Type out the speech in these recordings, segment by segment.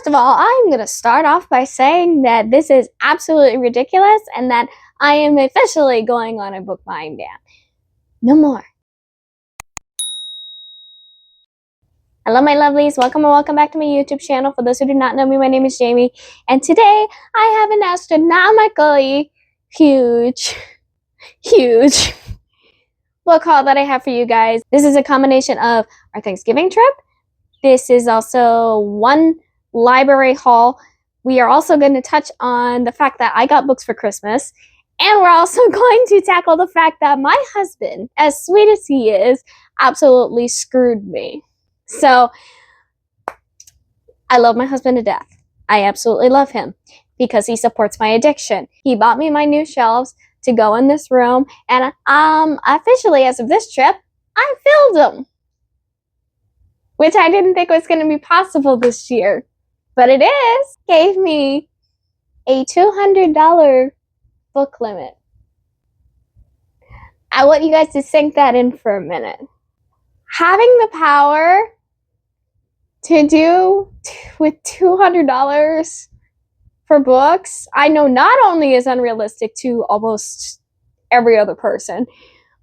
First of all, I'm going to start off by saying that this is absolutely ridiculous and that I am officially going on a book buying ban. No more. Hello, my lovelies. Welcome back to my YouTube channel. For those who do not know me, my name is Jamie. And today, I have an astronomically huge book haul that I have for you guys. This is a combination of our Thanksgiving trip. This is also one library haul. We are also going to touch on the fact that I got books for Christmas. And we're also going to tackle the fact that my husband, as sweet as he is, absolutely screwed me. So, I love my husband to death. I absolutely love him because he supports my addiction. He bought me my new shelves to go in this room, and officially, as of this trip, I filled them. Which I didn't think was going to be possible this year. But it is. Gave me a $200 book limit. I want you guys to sink that in for a minute. Having the power to do with $200 for books, I know not only is unrealistic to almost every other person,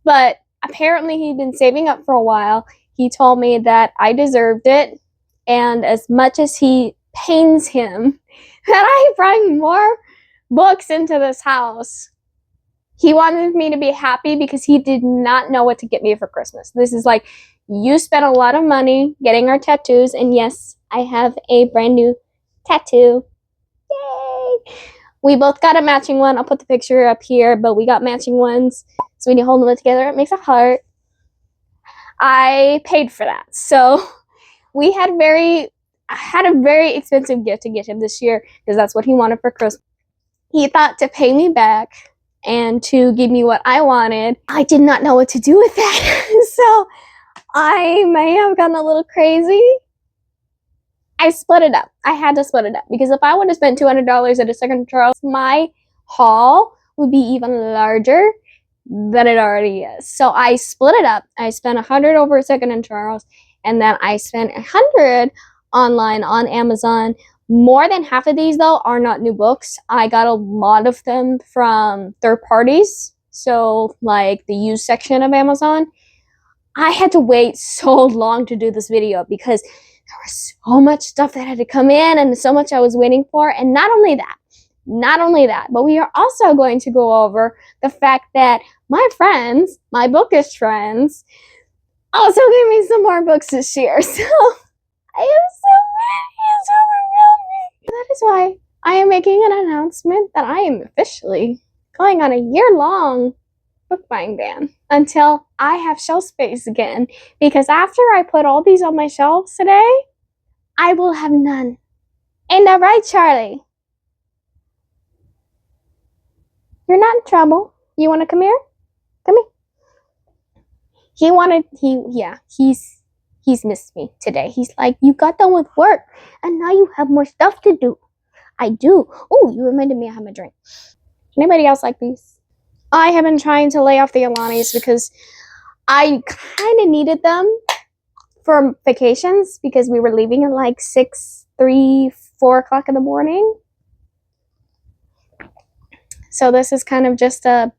but apparently he'd been saving up for a while. He told me that I deserved it, and as much as he pains him that I bring more books into this house, he wanted me to be happy because he did not know what to get me for Christmas. This is like, you spent a lot of money getting our tattoos, and yes, I have a brand new tattoo. Yay! We both got a matching one. I'll put the picture up here, but we got matching ones. So when you hold them together, it makes a heart. I paid for that. So we had a very expensive gift to get him this year because that's what he wanted for Christmas. He thought to pay me back and to give me what I wanted. I did not know what to do with that. So I may have gotten a little crazy. I split it up. I had to split it up because if I would have spent $200 at a Second Charles, my haul would be even larger than it already is. So I split it up. I spent $100 over a Second and Charles, and then I spent $100 online on Amazon. More than half of these, though, are not new books. I got a lot of them from third parties, so like the used section of Amazon. I had to wait so long to do this video because there was so much stuff that had to come in and so much I was waiting for. And not only that, but we are also going to go over the fact that my friends, my bookish friends, also gave me some more books this year. So I am so mad. That is why I am making an announcement that I am officially going on a year-long book buying ban until I have shelf space again. Because after I put all these on my shelves today, I will have none. Ain't that right, Charlie? You're not in trouble. You want to come here? Come here. He's missed me today. He's like, you got done with work, and now you have more stuff to do. I do. Oh, you reminded me I have a drink. Anybody else like these? I have been trying to lay off the Alanis because I kind of needed them for vacations because we were leaving at like 6, 3, 4 o'clock in the morning. So this is kind of just I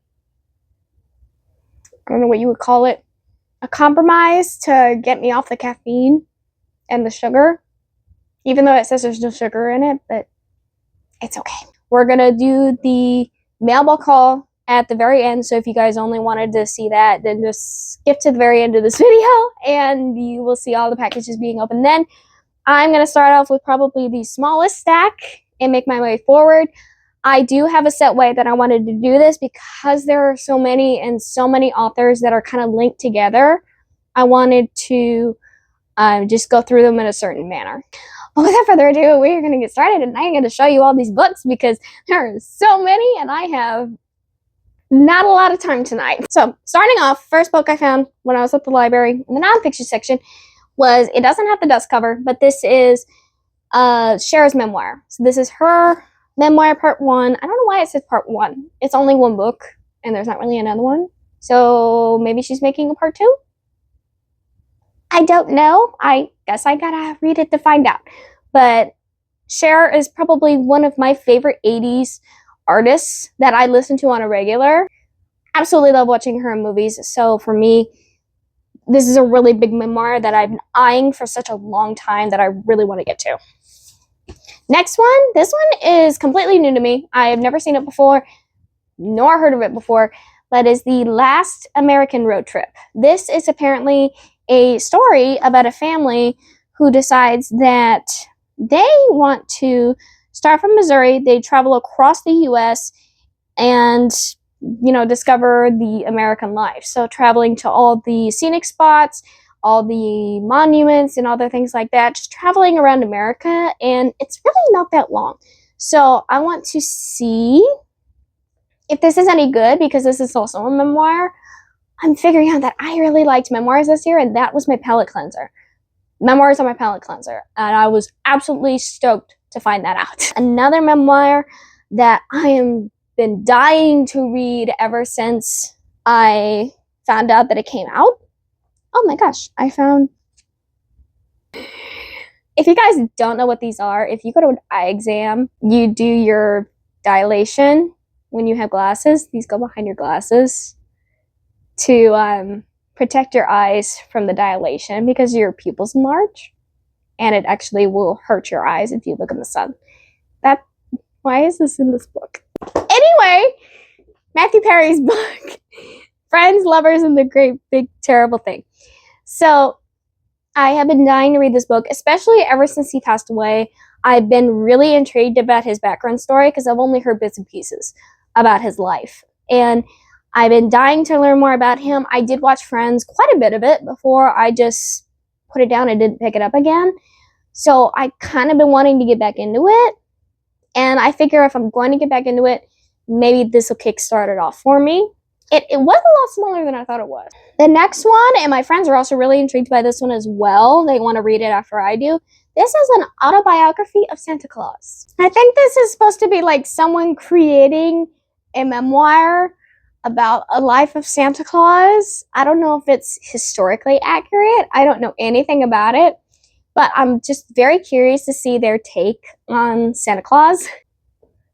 don't know what you would call it, a compromise to get me off the caffeine and the sugar, even though it says there's no sugar in it, but it's okay. We're going to do the mailbox haul at the very end, so if you guys only wanted to see that, then just skip to the very end of this video, and you will see all the packages being opened then. I'm going to start off with probably the smallest stack and make my way forward. I do have a set way that I wanted to do this because there are so many and so many authors that are kind of linked together. I wanted to just go through them in a certain manner. But without further ado, we're going to get started, and I'm going to show you all these books because there are so many and I have not a lot of time tonight. So starting off, first book I found when I was at the library in the nonfiction section was, it doesn't have the dust cover, but this is Cher's memoir. So this is her memoir part 1. I don't know why it says part 1. It's only one book and there's not really another one. So maybe she's making a part 2? I don't know. I guess I gotta read it to find out. But Cher is probably one of my favorite 80s artists that I listen to on a regular. Absolutely love watching her in movies. So for me, this is a really big memoir that I've been eyeing for such a long time that I really want to get to. Next one. This one is completely new to me. I have never seen it before, nor heard of it before, but is The Last American Road Trip. This is apparently a story about a family who decides that they want to start from Missouri. They travel across the U.S. and discover the American life. So traveling to all the scenic spots, all the monuments and other things like that, just traveling around America, and it's really not that long. So I want to see if this is any good, because this is also a memoir. I'm figuring out that I really liked memoirs this year, and that was my palate cleanser. Memoirs are my palate cleanser, and I was absolutely stoked to find that out. Another memoir that I am been dying to read ever since I found out that it came out. Oh my gosh, I found... If you guys don't know what these are, if you go to an eye exam, you do your dilation when you have glasses. These go behind your glasses to protect your eyes from the dilation because your pupils enlarge, and it actually will hurt your eyes if you look in the sun. Why is this in this book? Anyway, Matthew Perry's book, Friends, Lovers, and the Great Big Terrible Thing. So I have been dying to read this book, especially ever since he passed away. I've been really intrigued about his background story because I've only heard bits and pieces about his life. And I've been dying to learn more about him. I did watch Friends, quite a bit of it, before I just put it down and didn't pick it up again. So I kind of been wanting to get back into it. And I figure if I'm going to get back into it, maybe this will kickstart it off for me. It was a lot smaller than I thought it was. The next one, and my friends are also really intrigued by this one as well. They want to read it after I do. This is an autobiography of Santa Claus. I think this is supposed to be like someone creating a memoir about a life of Santa Claus. I don't know if it's historically accurate. I don't know anything about it. But I'm just very curious to see their take on Santa Claus.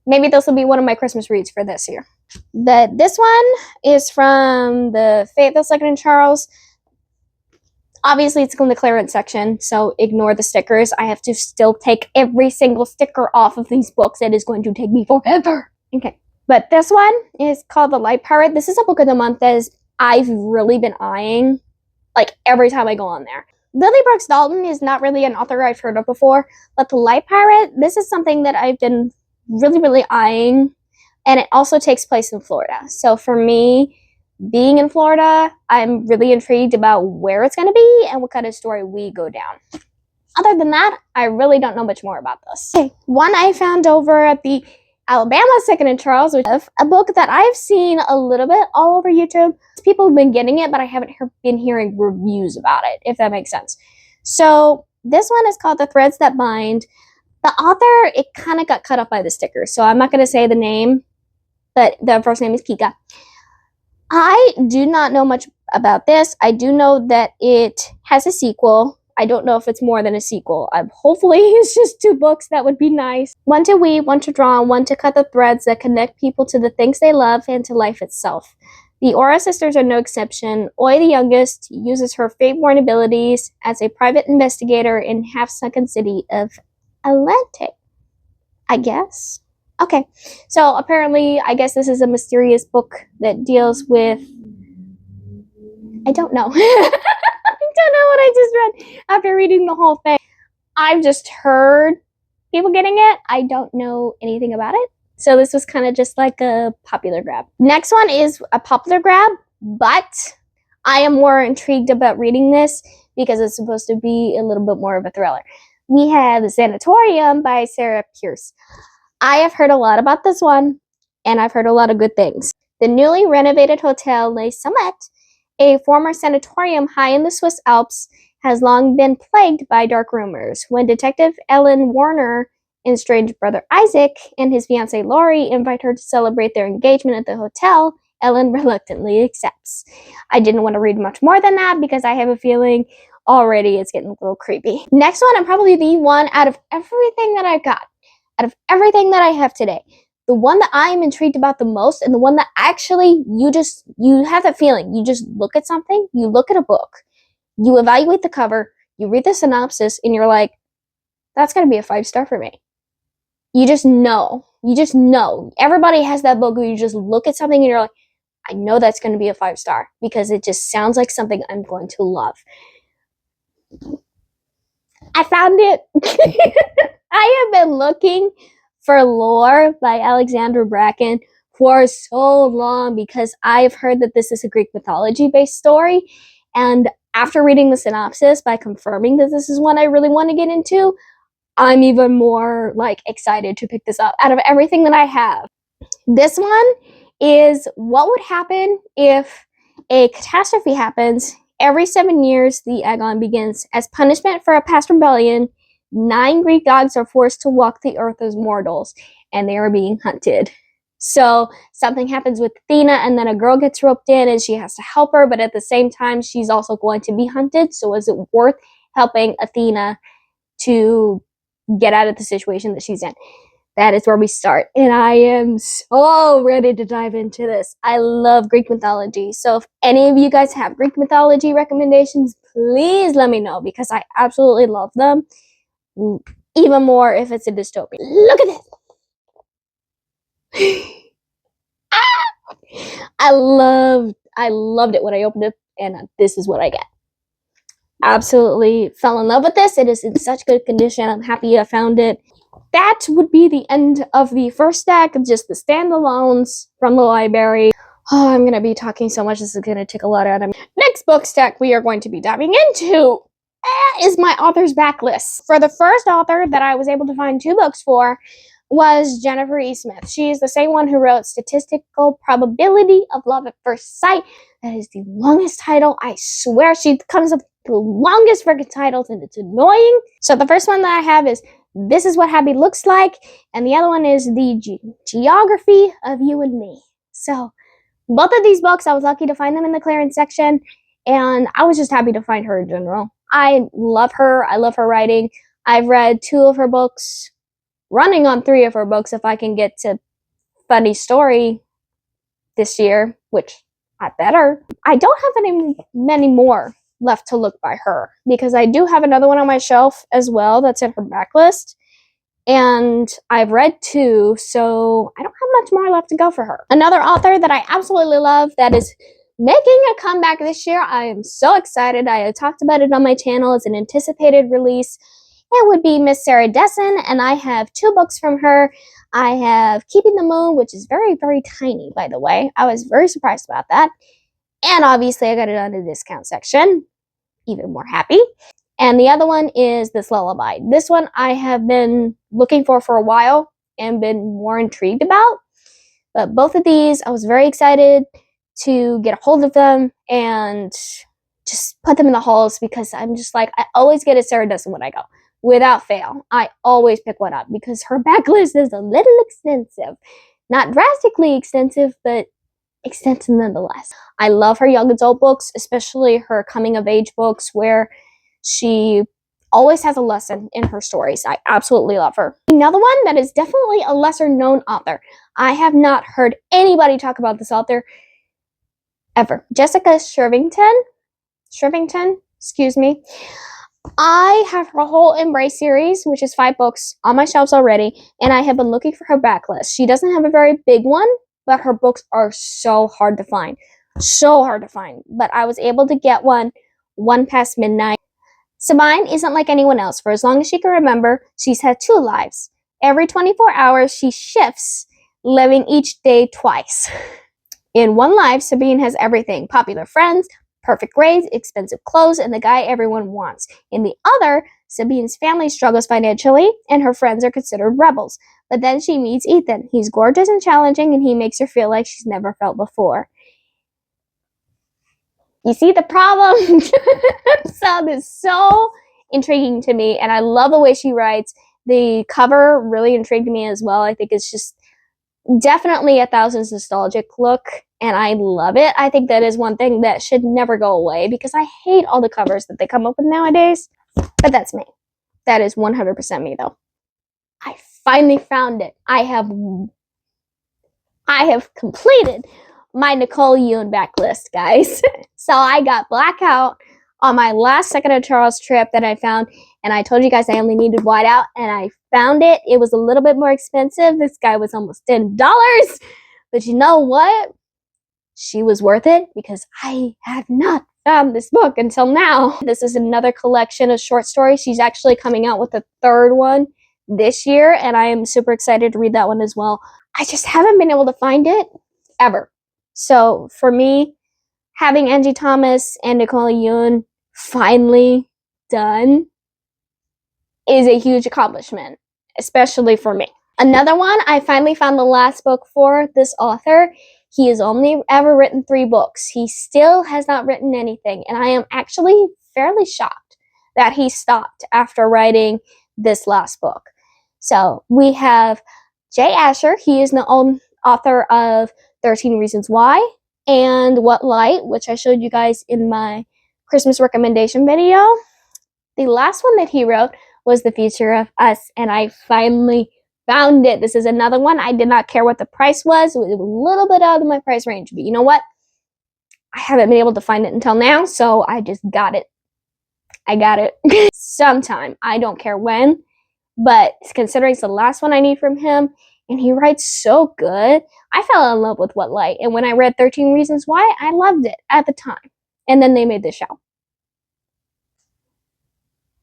Maybe this will be one of my Christmas reads for this year. This one is from the Fable, 2nd and Charles. Obviously, it's in the clearance section, so ignore the stickers. I have to still take every single sticker off of these books. It is going to take me forever. Okay, but this one is called The Light Pirate. This is a book of the month that I've really been eyeing, like, every time I go on there. Lily Brooks Dalton is not really an author I've heard of before, but The Light Pirate, this is something that I've been really, really eyeing, and it also takes place in Florida. So for me, being in Florida, I'm really intrigued about where it's going to be and what kind of story we go down. Other than that, I really don't know much more about this. Okay, one I found over at the Alabama 2nd and Charles, which is a book that I've seen a little bit all over YouTube. People have been getting it, but I haven't been hearing reviews about it, if that makes sense. So this one is called The Threads That Bind. The author, it kind of got cut off by the sticker, so I'm not going to say the name, but the first name is Kika. I do not know much about this. I do know that it has a sequel. I don't know if it's more than a sequel. Hopefully it's just 2 books. That would be nice. One to weave, one to draw, and one to cut the threads that connect people to the things they love and to life itself. The Aura sisters are no exception. Oi, the youngest, uses her fate-born abilities as a private investigator in half-sunken city of Atlantic, I guess. Okay, so apparently, I guess this is a mysterious book that deals with... I don't know. I don't know what I just read after reading the whole thing. I've just heard people getting it. I don't know anything about it. So this was kind of just like a popular grab. Next one is a popular grab, but I am more intrigued about reading this because it's supposed to be a little bit more of a thriller. We have The Sanatorium by Sarah Pierce. I have heard a lot about this one, and I've heard a lot of good things. The newly renovated Hotel Les Sommets, a former sanatorium high in the Swiss Alps, has long been plagued by dark rumors. When Detective Ellen Warner and strange brother Isaac and his fiancée Laurie invite her to celebrate their engagement at the hotel, Ellen reluctantly accepts. I didn't want to read much more than that because I have a feeling already it's getting a little creepy. Next one, and probably the one out of everything that I've got, out of everything that I have today, the one that I am intrigued about the most, and the one that actually you have that feeling. You just look at something, you look at a book, you evaluate the cover, you read the synopsis, and you're like, that's going to be a 5-star for me. You just know. You just know. Everybody has that book where you just look at something and you're like, I know that's going to be a 5-star because it just sounds like something I'm going to love. I found it. I have been looking for Lore by Alexandra Bracken for so long because I've heard that this is a Greek mythology-based story. And after reading the synopsis, by confirming that this is one I really want to get into, I'm even more excited to pick this up out of everything that I have. This one is what would happen if a catastrophe happens. Every 7 years, the Aegon begins. As punishment for a past rebellion, 9 Greek gods are forced to walk the earth as mortals, and they are being hunted. So something happens with Athena, and then a girl gets roped in, and she has to help her, but at the same time, she's also going to be hunted. So is it worth helping Athena to get out of the situation that she's in? That is where we start, and I am so ready to dive into this. I love Greek mythology, so if any of you guys have Greek mythology recommendations, please let me know, because I absolutely love them, even more if it's a dystopian. Look at this! I loved it when I opened it, and this is what I get. Absolutely fell in love with this. It is in such good condition. I'm happy I found it. That would be the end of the first stack of just the standalones from the library. Oh, I'm going to be talking so much, this is going to take a lot out of me. Next book stack we are going to be diving into is my author's backlist. For the first author that I was able to find 2 books for was Jennifer E. Smith. She is the same one who wrote Statistical Probability of Love at First Sight. That is the longest title. I swear she comes up with the longest freaking titles, and it's annoying. So the first one that I have is This Is What Happy Looks Like, and the other one is The Geography of You and Me. So both of these books, I was lucky to find them in the clearance section, and I was just happy to find her in general. I love her. I love her writing. I've read 2 of her books, running on 3 of her books if I can get to Funny Story this year, which I better. I don't have many more left to look by her, because I do have another one on my shelf as well that's in her backlist, and I've read 2, so I don't have much more left to go for her. Another author that I absolutely love that is making a comeback this year, I am so excited. I had talked about it on my channel as an anticipated release. It would be Miss Sarah Dessen, and I have 2 books from her. I have Keeping the Moon, which is very, very tiny, by the way. I was very surprised about that. And obviously, I got it on the discount section. Even more happy. And the other one is This Lullaby. This one I have been looking for a while and been more intrigued about. But both of these, I was very excited to get a hold of them and just put them in the hauls, because I'm just like, I always get a Sarah Dessen when I go. Without fail. I always pick one up because her backlist is a little extensive. Not drastically extensive, but extensive nonetheless. I love her young adult books, especially her coming of age books, where she always has a lesson in her stories. I absolutely love her. Another one that is definitely a lesser known author. I have not heard anybody talk about this author ever. Jessica Shervington, excuse me. I have her whole Embrace series, which is 5 books, on my shelves already, and I have been looking for her backlist. She doesn't have a very big one, but her books are so hard to find. So hard to find. But I was able to get one past midnight. Sabine isn't like anyone else. For as long as she can remember, she's had 2 lives. Every 24 hours, she shifts, living each day twice. In one life, Sabine has everything. Popular friends, perfect grades, expensive clothes, and the guy everyone wants. In the other, Sabine's family struggles financially, and her friends are considered rebels. But then she meets Ethan. He's gorgeous and challenging, and he makes her feel like she's never felt before. You see the problem? So this is so intriguing to me, and I love the way she writes. The cover really intrigued me as well. I think it's just definitely a Thousands nostalgic look, and I love it. I think that is one thing that should never go away, because I hate all the covers that they come up with nowadays. But that's me. That is 100% me, though. I finally found it. I have completed my Nicole Yoon backlist, guys. So I got Blackout on my last Second of Charles trip that I found, and I told you guys I only needed Whiteout, and I found it. It was a little bit more expensive. This guy was almost $10. But you know what? She was worth it because I had not found this book until now. This is another collection of short stories. She's actually coming out with a third one this year, and I am super excited to read that one as well. I just haven't been able to find it ever. So for me, having Angie Thomas and Nicole Yoon finally done is a huge accomplishment, especially for me. Another one, I finally found the last book for this author. He has only ever written 3 books. He still has not written anything, and I am actually fairly shocked that he stopped after writing this last book. So we have Jay Asher. He is the author of 13 Reasons Why and What Light, which I showed you guys in my Christmas recommendation video. The last one that he wrote was The Future of Us, and I finally found it. This is another one. I did not care what the price was. It was a little bit out of my price range, but you know what? I haven't been able to find it until now, so I just got it. I got it sometime. I don't care when, but considering it's the last one I need from him, and he writes so good, I fell in love with What Light. And when I read 13 Reasons Why, I loved it at the time. And then they made the show.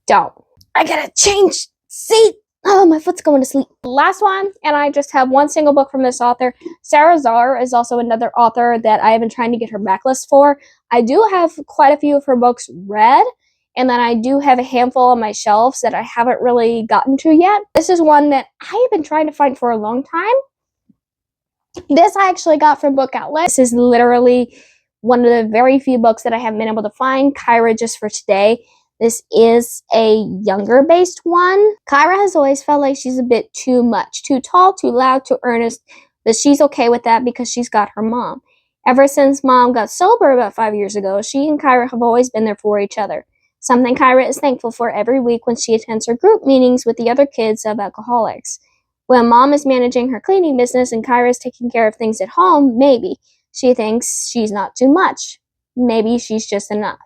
Don't. I gotta change seat. Oh, my foot's going to sleep. Last one, and I just have one single book from this author. Sarah Zarr is also another author that I have been trying to get her backlist for. I do have quite a few of her books read, and then I do have a handful on my shelves that I haven't really gotten to yet. This is one that I have been trying to find for a long time. This I actually got from Book Outlet. This is literally one of the very few books that I haven't been able to find. Kyra Just for Today. This is a younger based one. Kyra has always felt like she's a bit too much. Too tall, too loud, too earnest. But she's okay with that because she's got her mom. Ever since mom got sober about 5 years ago, she and Kyra have always been there for each other. Something Kyra is thankful for every week when she attends her group meetings with the other kids of alcoholics. When mom is managing her cleaning business and Kyra is taking care of things at home, maybe she thinks she's not too much. Maybe she's just enough.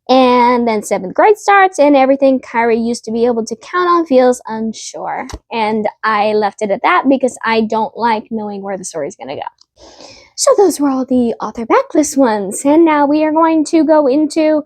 And then 7th grade starts, and everything Kyra used to be able to count on feels unsure. And I left it at that because I don't like knowing where the story's going to go. So those were all the author backlist ones. And now we are going to go into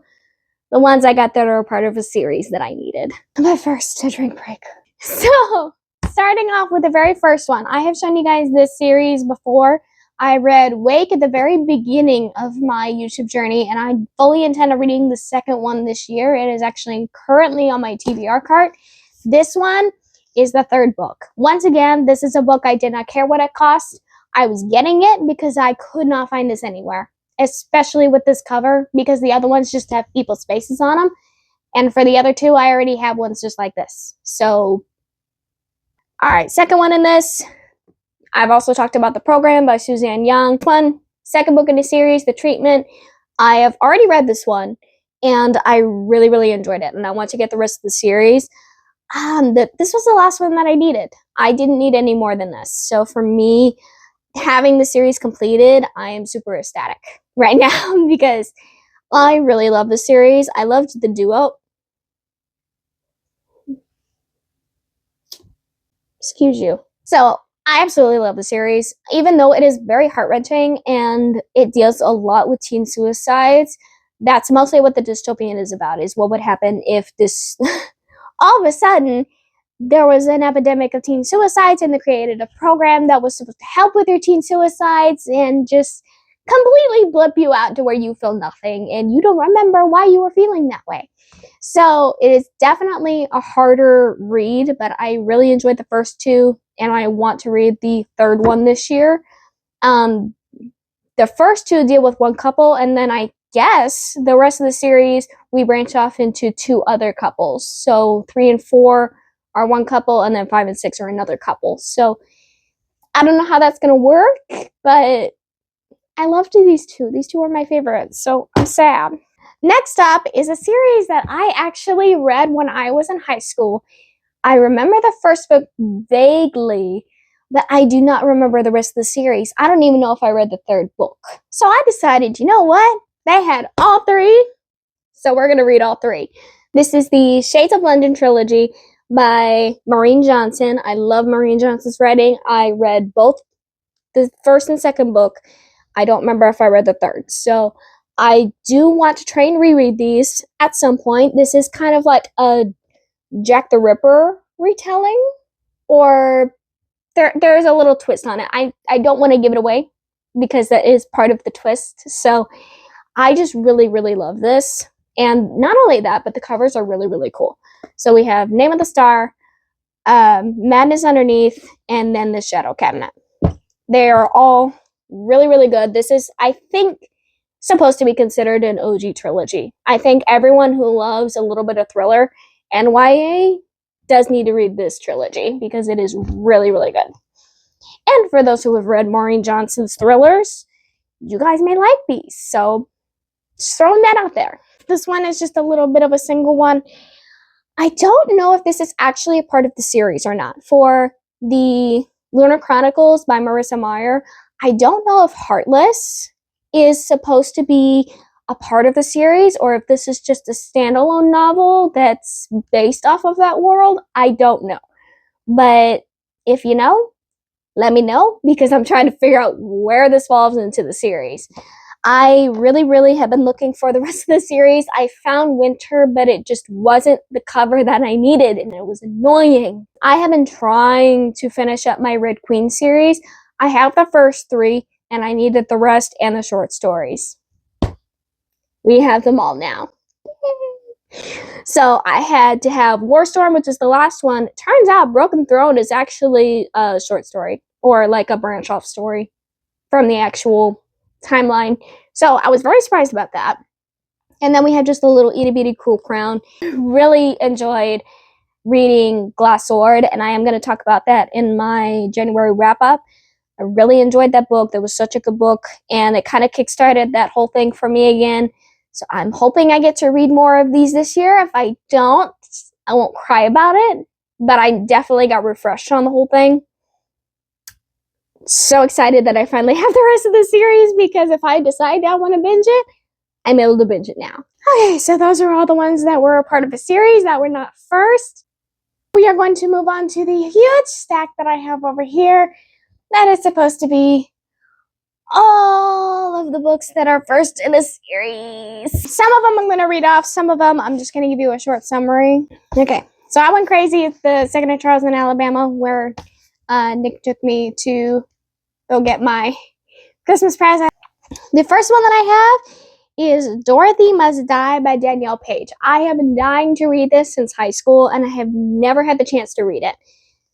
the ones I got that are part of a series that I needed. But first, a drink break. So, starting off with the very first one. I have shown you guys this series before. I read Wake at the very beginning of my YouTube journey, and I fully intend on reading the second one this year. It is actually currently on my TBR cart. This one is the third book. Once again, this is a book I did not care what it cost. I was getting it because I could not find this anywhere, especially with this cover, because the other ones just have people's faces on them. And for the other two, I already have ones just like this. So, all right, second one in this. I've also talked about The Program by Suzanne Young. Second book in the series, The Treatment. I have already read this one, and I really, really enjoyed it, and I want to get the rest of the series. This was the last one that I needed. I didn't need any more than this. So for me, having the series completed, I am super ecstatic right now because I really love the series. I loved the duo. Excuse you. So I absolutely love the series, even though it is very heart-wrenching and it deals a lot with teen suicides. That's mostly what the dystopian is about, is what would happen if this, all of a sudden, there was an epidemic of teen suicides and they created a program that was supposed to help with your teen suicides and just completely blip you out to where you feel nothing and you don't remember why you were feeling that way. So it is definitely a harder read, but I really enjoyed the first two, and I want to read the third one this year. The first two deal with one couple, and then I guess the rest of the series, we branch off into 2 other couples. So 3 and 4 are one couple, and then 5 and 6 are another couple. So I don't know how that's going to work, but I loved these two. These two are my favorites, so I'm sad. Next up is a series that I actually read when I was in high school. I remember the first book vaguely, but I do not remember the rest of the series. I don't even know if I read the third book. So I decided, you know what? They had all three, so we're going to read all three. This is the Shades of London trilogy by Maureen Johnson. I love Maureen Johnson's writing. I read both the first and second book. I don't remember if I read the third. So I do want to try and reread these at some point. This is kind of like a Jack the Ripper retelling, or there's a little twist on it. I don't want to give it away because that is part of the twist. So I just really, really love this. And not only that, but the covers are really, really cool. So we have Name of the Star, Madness Underneath, and then the Shadow Cabinet. They are all really, really good. This is, I think, supposed to be considered an OG trilogy. I think everyone who loves a little bit of thriller and YA does need to read this trilogy because it is really, really good. And for those who have read Maureen Johnson's thrillers, you guys may like these. So just throwing that out there. This one is just a little bit of a single one. I don't know if this is actually a part of the series or not. For the Lunar Chronicles by Marissa Meyer, I don't know if Heartless is supposed to be a part of the series or if this is just a standalone novel that's based off of that world. I don't know. But if you know, let me know because I'm trying to figure out where this falls into the series. I really, really have been looking for the rest of the series. I found Winter, but it just wasn't the cover that I needed, and it was annoying. I have been trying to finish up my Red Queen series. I have the first three, and I needed the rest and the short stories. We have them all now. So I had to have Warstorm, which is the last one. Turns out Broken Throne is actually a short story, or like a branch off story from the actual timeline. So I was very surprised about that. And then we had just a little itty bitty cool crown. Really enjoyed reading Glass Sword, and I am going to talk about that in my January wrap up. I really enjoyed that book. That was such a good book, and it kind of kickstarted that whole thing for me again. So I'm hoping I get to read more of these this year. If I don't, I won't cry about it, but I definitely got refreshed on the whole thing. So excited that I finally have the rest of the series because if I decide I want to binge it, I'm able to binge it now. Okay, so those are all the ones that were a part of the series that were not first. We are going to move on to the huge stack that I have over here. That is supposed to be all of the books that are first in the series. Some of them I'm going to read off. Some of them I'm just going to give you a short summary. Okay, so I went crazy at the second of Charleston, Alabama, where Nick took me to go get my Christmas present. The first one that I have is Dorothy Must Die by Danielle Page. I have been dying to read this since high school, and I have never had the chance to read it.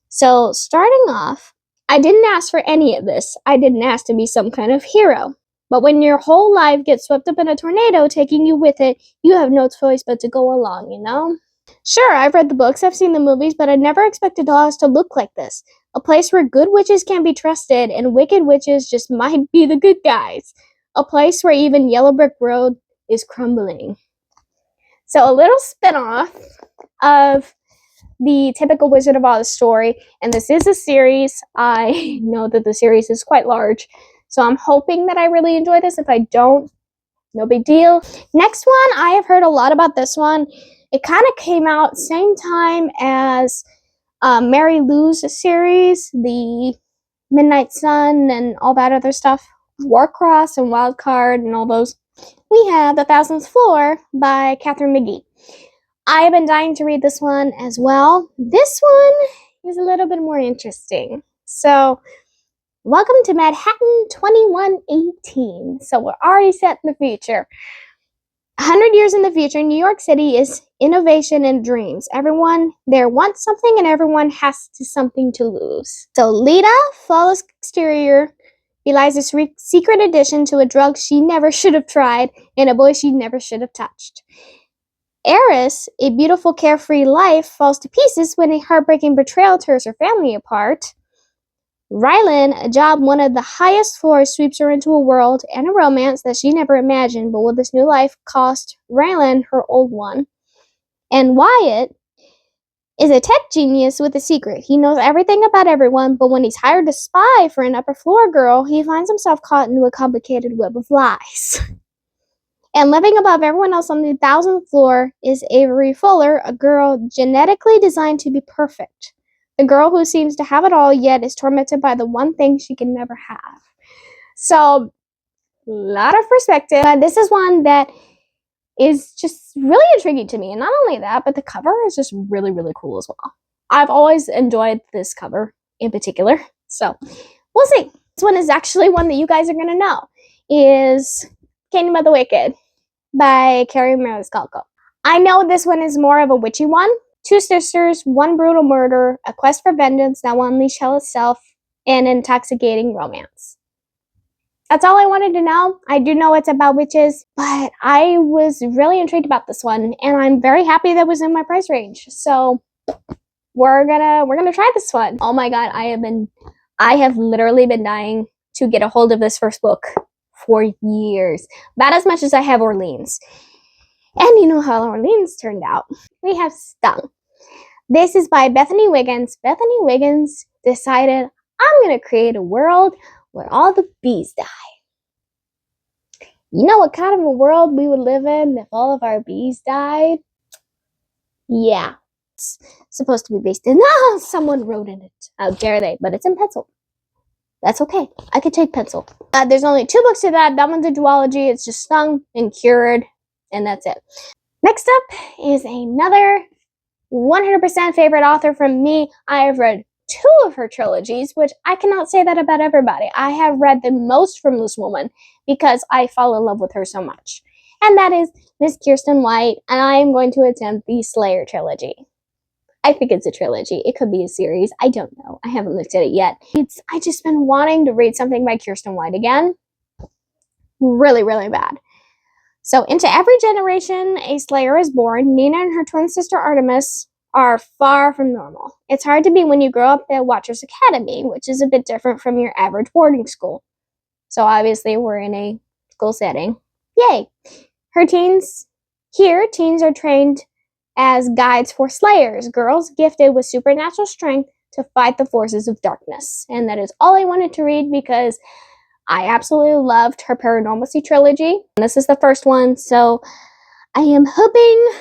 So starting off, I didn't ask for any of this. I didn't ask to be some kind of hero. But when your whole life gets swept up in a tornado taking you with it, you have no choice but to go along, you know? Sure, I've read the books, I've seen the movies, but I never expected Oz to look like this. A place where good witches can be trusted and wicked witches just might be the good guys. A place where even Yellow Brick Road is crumbling. So a little spin-off of the typical Wizard of Oz story, and this is a series. I know that the series is quite large, so I'm hoping that I really enjoy this. If I don't, no big deal. Next one, I have heard a lot about this one. It kind of came out same time as Mary Lou's series, the Midnight Sun and all that other stuff, Warcross and Wildcard and all those. We have The Thousandth Floor by Catherine McGee. I have been dying to read this one as well. This one is a little bit more interesting. So, welcome to Manhattan 2118. So we're already set in the future. 100 years in the future, New York City is innovation and dreams. Everyone there wants something and everyone has something to lose. So Lita, flawless exterior, belies a secret addiction to a drug she never should have tried and a boy she never should have touched. Eris, a beautiful carefree life, falls to pieces when a heartbreaking betrayal tears her family apart. Rylan, a job one of the highest floors, sweeps her into a world and a romance that she never imagined, but will this new life cost Rylan her old one? And Wyatt, is a tech genius with a secret. He knows everything about everyone, but when he's hired to spy for an upper floor girl, he finds himself caught into a complicated web of lies. And living above everyone else on the 1,000th floor is Avery Fuller, a girl genetically designed to be perfect. The girl who seems to have it all, yet is tormented by the one thing she can never have. So, a lot of perspective. This is one that is just really intriguing to me. And not only that, but the cover is just really, really cool as well. I've always enjoyed this cover in particular. So, we'll see. This one is actually one that you guys are going to know. Is Kingdom of the Wicked by Kerri Manascalco. I know this one is more of a witchy one. Two sisters, one brutal murder, a quest for vengeance that will unleash hell itself, and intoxicating romance. That's all I wanted to know. I do know it's about witches, but I was really intrigued about this one, and I'm very happy that it was in my price range. So we're gonna try this one. Oh my god, I have literally been dying to get a hold of this first book for years. About as much as I have Orleans. And you know how Orleans turned out. We have Stung. This is by Bethany Wiggins. Bethany Wiggins decided, I'm going to create a world where all the bees die. You know what kind of a world we would live in if all of our bees died? Yeah. It's supposed to be based in... someone wrote in it. How dare they? But it's in pencil. That's okay. I could take pencil. There's only 2 books to that. That one's a duology. It's just Stung and Cured. And that's it. Next up is another 100% favorite author from me. I have read 2 of her trilogies, which I cannot say that about everybody. I have read the most from this woman because I fall in love with her so much. And that is Miss Kiersten White, and I am going to attempt the Slayer trilogy. I think it's a trilogy. It could be a series. I don't know. I haven't looked at it yet. I just been wanting to read something by Kiersten White again. Really, really bad. So, into every generation, a Slayer is born. Nina and her twin sister Artemis are far from normal. It's hard to be when you grow up at Watchers Academy, which is a bit different from your average boarding school. So, obviously, we're in a school setting. Yay! Teens are trained as guides for Slayers, girls gifted with supernatural strength to fight the forces of darkness. And that is all I wanted to read because I absolutely loved her Paranormalcy trilogy. And this is the first one, so I am hoping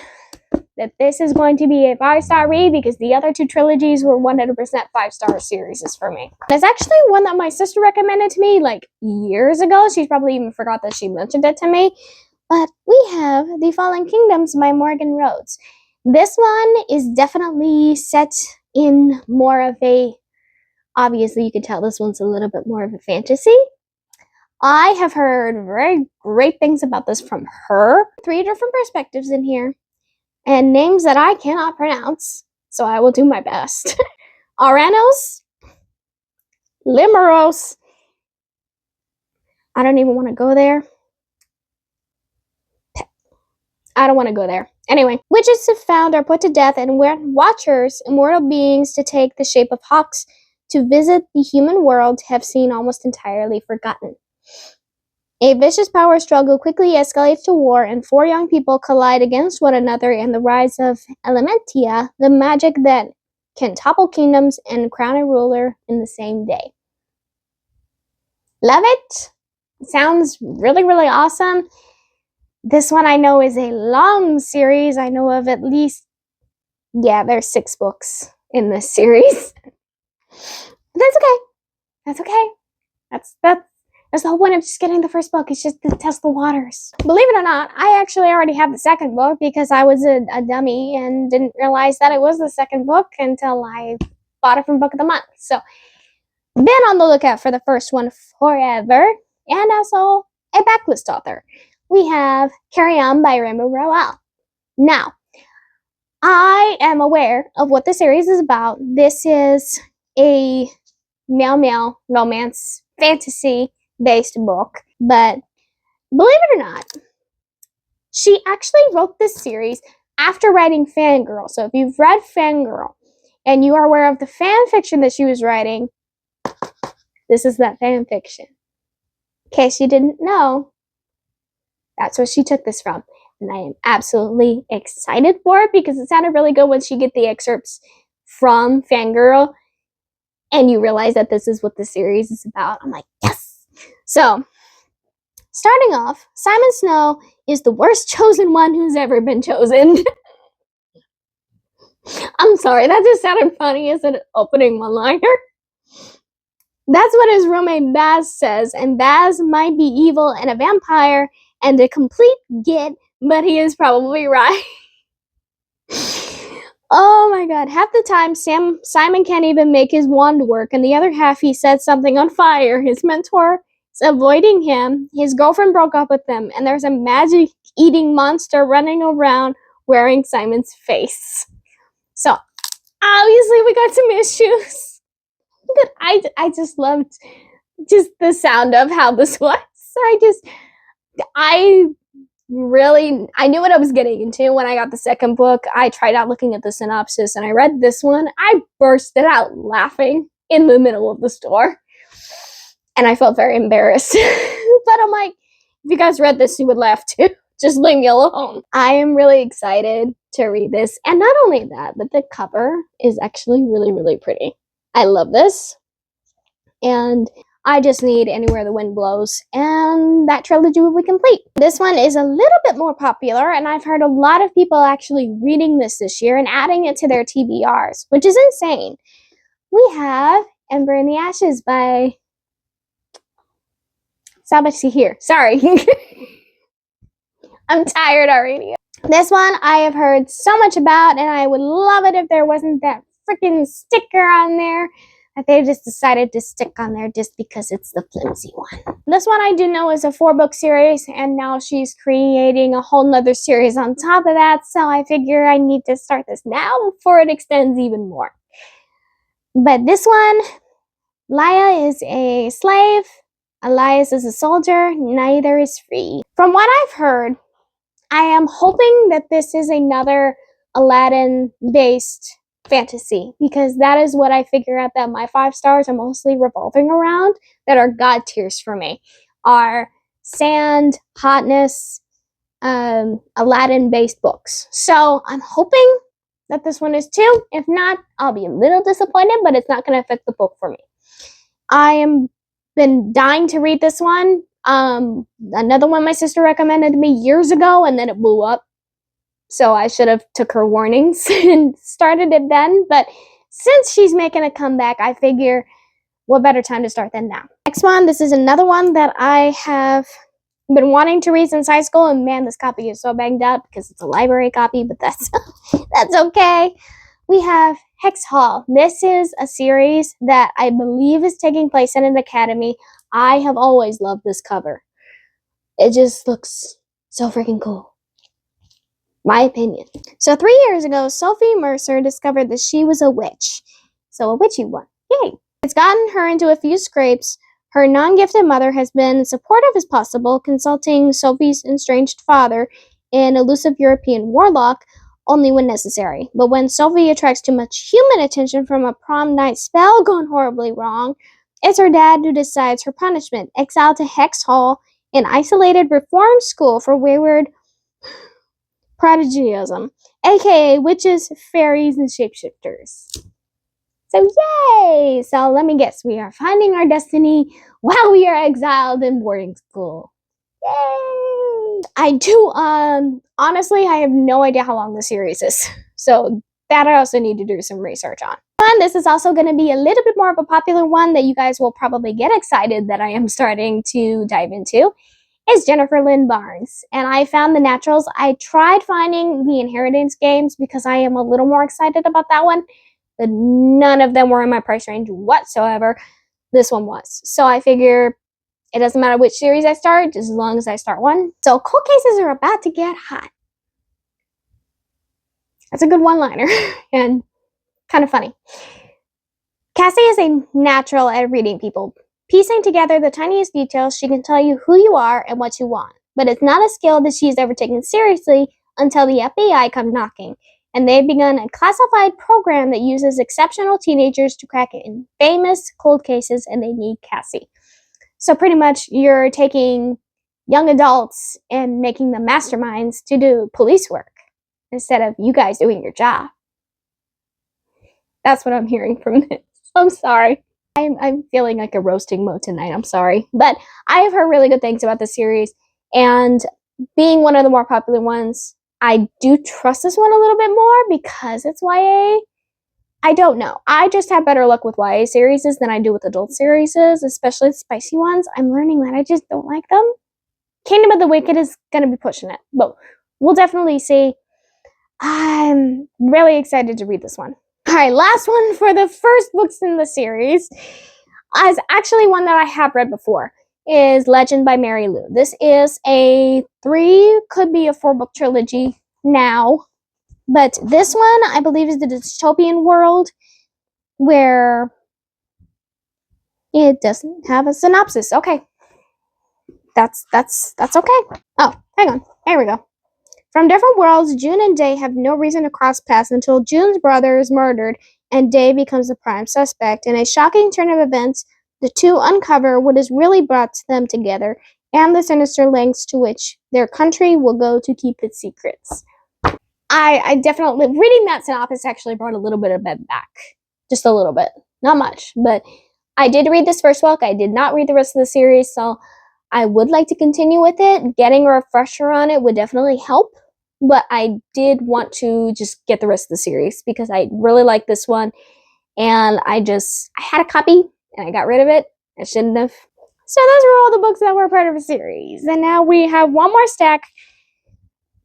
that this is going to be a 5-star read because the other 2 trilogies were 100% 5-star series for me. It's actually one that my sister recommended to me like years ago. She probably even forgot that she mentioned it to me. But we have The Fallen Kingdoms by Morgan Rhodes. This one is definitely set in more of a, obviously you can tell this one's a little bit more of a fantasy. I have heard very great things about this from her. 3 different perspectives in here. And names that I cannot pronounce. So I will do my best. Aranos. Limeros. I don't even want to go there. I don't want to go there. Anyway, witches have found are put to death and watchers, immortal beings to take the shape of hawks to visit the human world, have seen almost entirely forgotten. A vicious power struggle quickly escalates to war, and 4 young people collide against one another in the rise of Elementia, the magic that can topple kingdoms and crown a ruler in the same day. Love it. Sounds really, really awesome. This one I know is a long series. I know of at least, there's 6 books in this series. But that's okay. That's okay. That's the whole point of just getting the first book. It's just to test the waters. Believe it or not, I actually already have the second book because I was a dummy and didn't realize that it was the second book until I bought it from Book of the Month. So, been on the lookout for the first one forever. And also a backlist author. We have Carry On by Rainbow Rowell. Now, I am aware of what the series is about. This is a male-male romance fantasy-based book. But believe it or not, she actually wrote this series after writing Fangirl. So if you've read Fangirl and you are aware of the fan fiction that she was writing, this is that fan fiction. In case you didn't know, that's where she took this from. and I am absolutely excited for it because it sounded really good once you get the excerpts from Fangirl and you realize that this is what the series is about. I'm like, yes! So, starting off, Simon Snow is the worst chosen one who's ever been chosen. I'm sorry, that just sounded funny as an opening one-liner. That's what his roommate Baz says, and Baz might be evil and a vampire and a complete git, but he is probably right. Oh my god, half the time Simon can't even make his wand work, and the other half he sets something on fire. His mentor is avoiding him, his girlfriend broke up with him, and there's a magic-eating monster running around wearing Simon's face. So, obviously we got some issues. But I just loved just the sound of how this was. I knew what I was getting into when I got the second book. I tried out looking at the synopsis and I read this one. I bursted out laughing in the middle of the store. And I felt very embarrassed. But I'm like, if you guys read this, you would laugh too. Just leave me alone. I am really excited to read this. And not only that, but the cover is actually really, really pretty. I love this, and I just need Anywhere the Wind Blows, and that trilogy will be complete. This one is a little bit more popular, and I've heard a lot of people actually reading this year and adding it to their TBRs, which is insane. We have Ember in the Ashes by Sabasi here. Sorry. I'm tired already. This one I have heard so much about, and I would love it if there wasn't that freaking sticker on there that they just decided to stick on there just because it's the flimsy one. This one I do know is a 4-book series, and now she's creating a whole nother series on top of that, so I figure I need to start this now before it extends even more. But this one, Laia is a slave, Elias is a soldier, neither is free. From what I've heard, I am hoping that this is another Aladdin-based fantasy, because that is what I figure out that my 5 stars are mostly revolving around, that are god tiers for me, are sand, hotness, Aladdin-based books. So I'm hoping that this one is too. If not, I'll be a little disappointed, but it's not going to affect the book for me. I am been dying to read this one. Another one my sister recommended to me years ago, and then it blew up. So I should have took her warnings and started it then. But since she's making a comeback, I figure what better time to start than now. Next one, this is another one that I have been wanting to read since high school, and man, this copy is so banged up because it's a library copy, but that's okay. We have Hex Hall. This is a series that I believe is taking place in an academy. I have always loved this cover. It just looks so freaking cool. My opinion. So 3 years ago, Sophie Mercer discovered that she was a witch. So a witchy one. Yay! It's gotten her into a few scrapes. Her non-gifted mother has been supportive as possible, consulting Sophie's estranged father, an elusive European warlock, only when necessary. But when Sophie attracts too much human attention from a prom night spell gone horribly wrong, it's her dad who decides her punishment, exiled to Hex Hall, an isolated reform school for wayward prodigyism, aka witches, fairies, and shapeshifters. So yay! So let me guess, we are finding our destiny while we are exiled in boarding school. Yay! I do, honestly, I have no idea how long the series is. So that I also need to do some research on. And this is also going to be a little bit more of a popular one that you guys will probably get excited that I am starting to dive into. Is Jennifer Lynn Barnes. And I found the naturals. I tried finding the Inheritance games because I am a little more excited about that one. But none of them were in my price range whatsoever. This one was. So I figure it doesn't matter which series I start, just as long as I start one. So cold cases are about to get hot. That's a good one-liner and kind of funny. Cassie is a natural at reading people. Piecing together the tiniest details, she can tell you who you are and what you want. But it's not a skill that she's ever taken seriously until the FBI come knocking. And they've begun a classified program that uses exceptional teenagers to crack famous cold cases, and they need Cassie. So pretty much you're taking young adults and making them masterminds to do police work instead of you guys doing your job. That's what I'm hearing from this. I'm sorry. I'm feeling like a roasting mode tonight. I'm sorry. But I have heard really good things about this series. And being one of the more popular ones, I do trust this one a little bit more because it's YA. I don't know. I just have better luck with YA series than I do with adult series, especially the spicy ones. I'm learning that I just don't like them. Kingdom of the Wicked is going to be pushing it. But we'll definitely see. I'm really excited to read this one. All right, last one for the first books in the series is actually one that I have read before, is Legend by Mary Lou. This is a 3, could be a 4-book trilogy now, but this one I believe is the dystopian world where it doesn't have a synopsis. Okay, that's okay. Oh, hang on, there we go. From different worlds, June and Day have no reason to cross paths until June's brother is murdered and Day becomes the prime suspect. In a shocking turn of events, the two uncover what has really brought them together and the sinister lengths to which their country will go to keep its secrets. I definitely, reading that synopsis actually brought a little bit of it back. Just a little bit. Not much, but I did read this first book. I did not read the rest of the series, so I would like to continue with it. Getting a refresher on it would definitely help, but I did want to just get the rest of the series because I really like this one, and I had a copy, and I got rid of it. I shouldn't have. So those were all the books that were part of a series, and now we have one more stack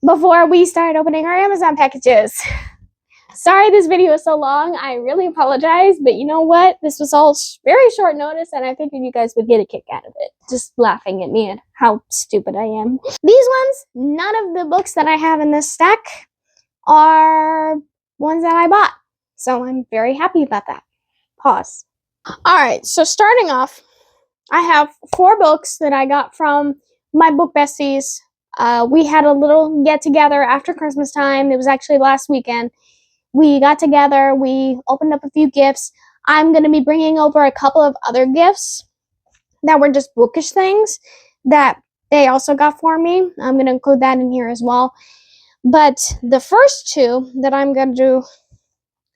before we start opening our Amazon packages. Sorry this video is so long. I really apologize, but you know what? This was all very short notice, and I figured you guys would get a kick out of it. Just laughing at me and how stupid I am. These ones, none of the books that I have in this stack are ones that I bought. So I'm very happy about that. Pause. Alright, so starting off, I have 4 books that I got from my book besties. We had a little get-together after Christmas time. It was actually last weekend. We got together, we opened up a few gifts. I'm going to be bringing over a couple of other gifts that were just bookish things that they also got for me. I'm going to include that in here as well. But the first 2 that I'm going to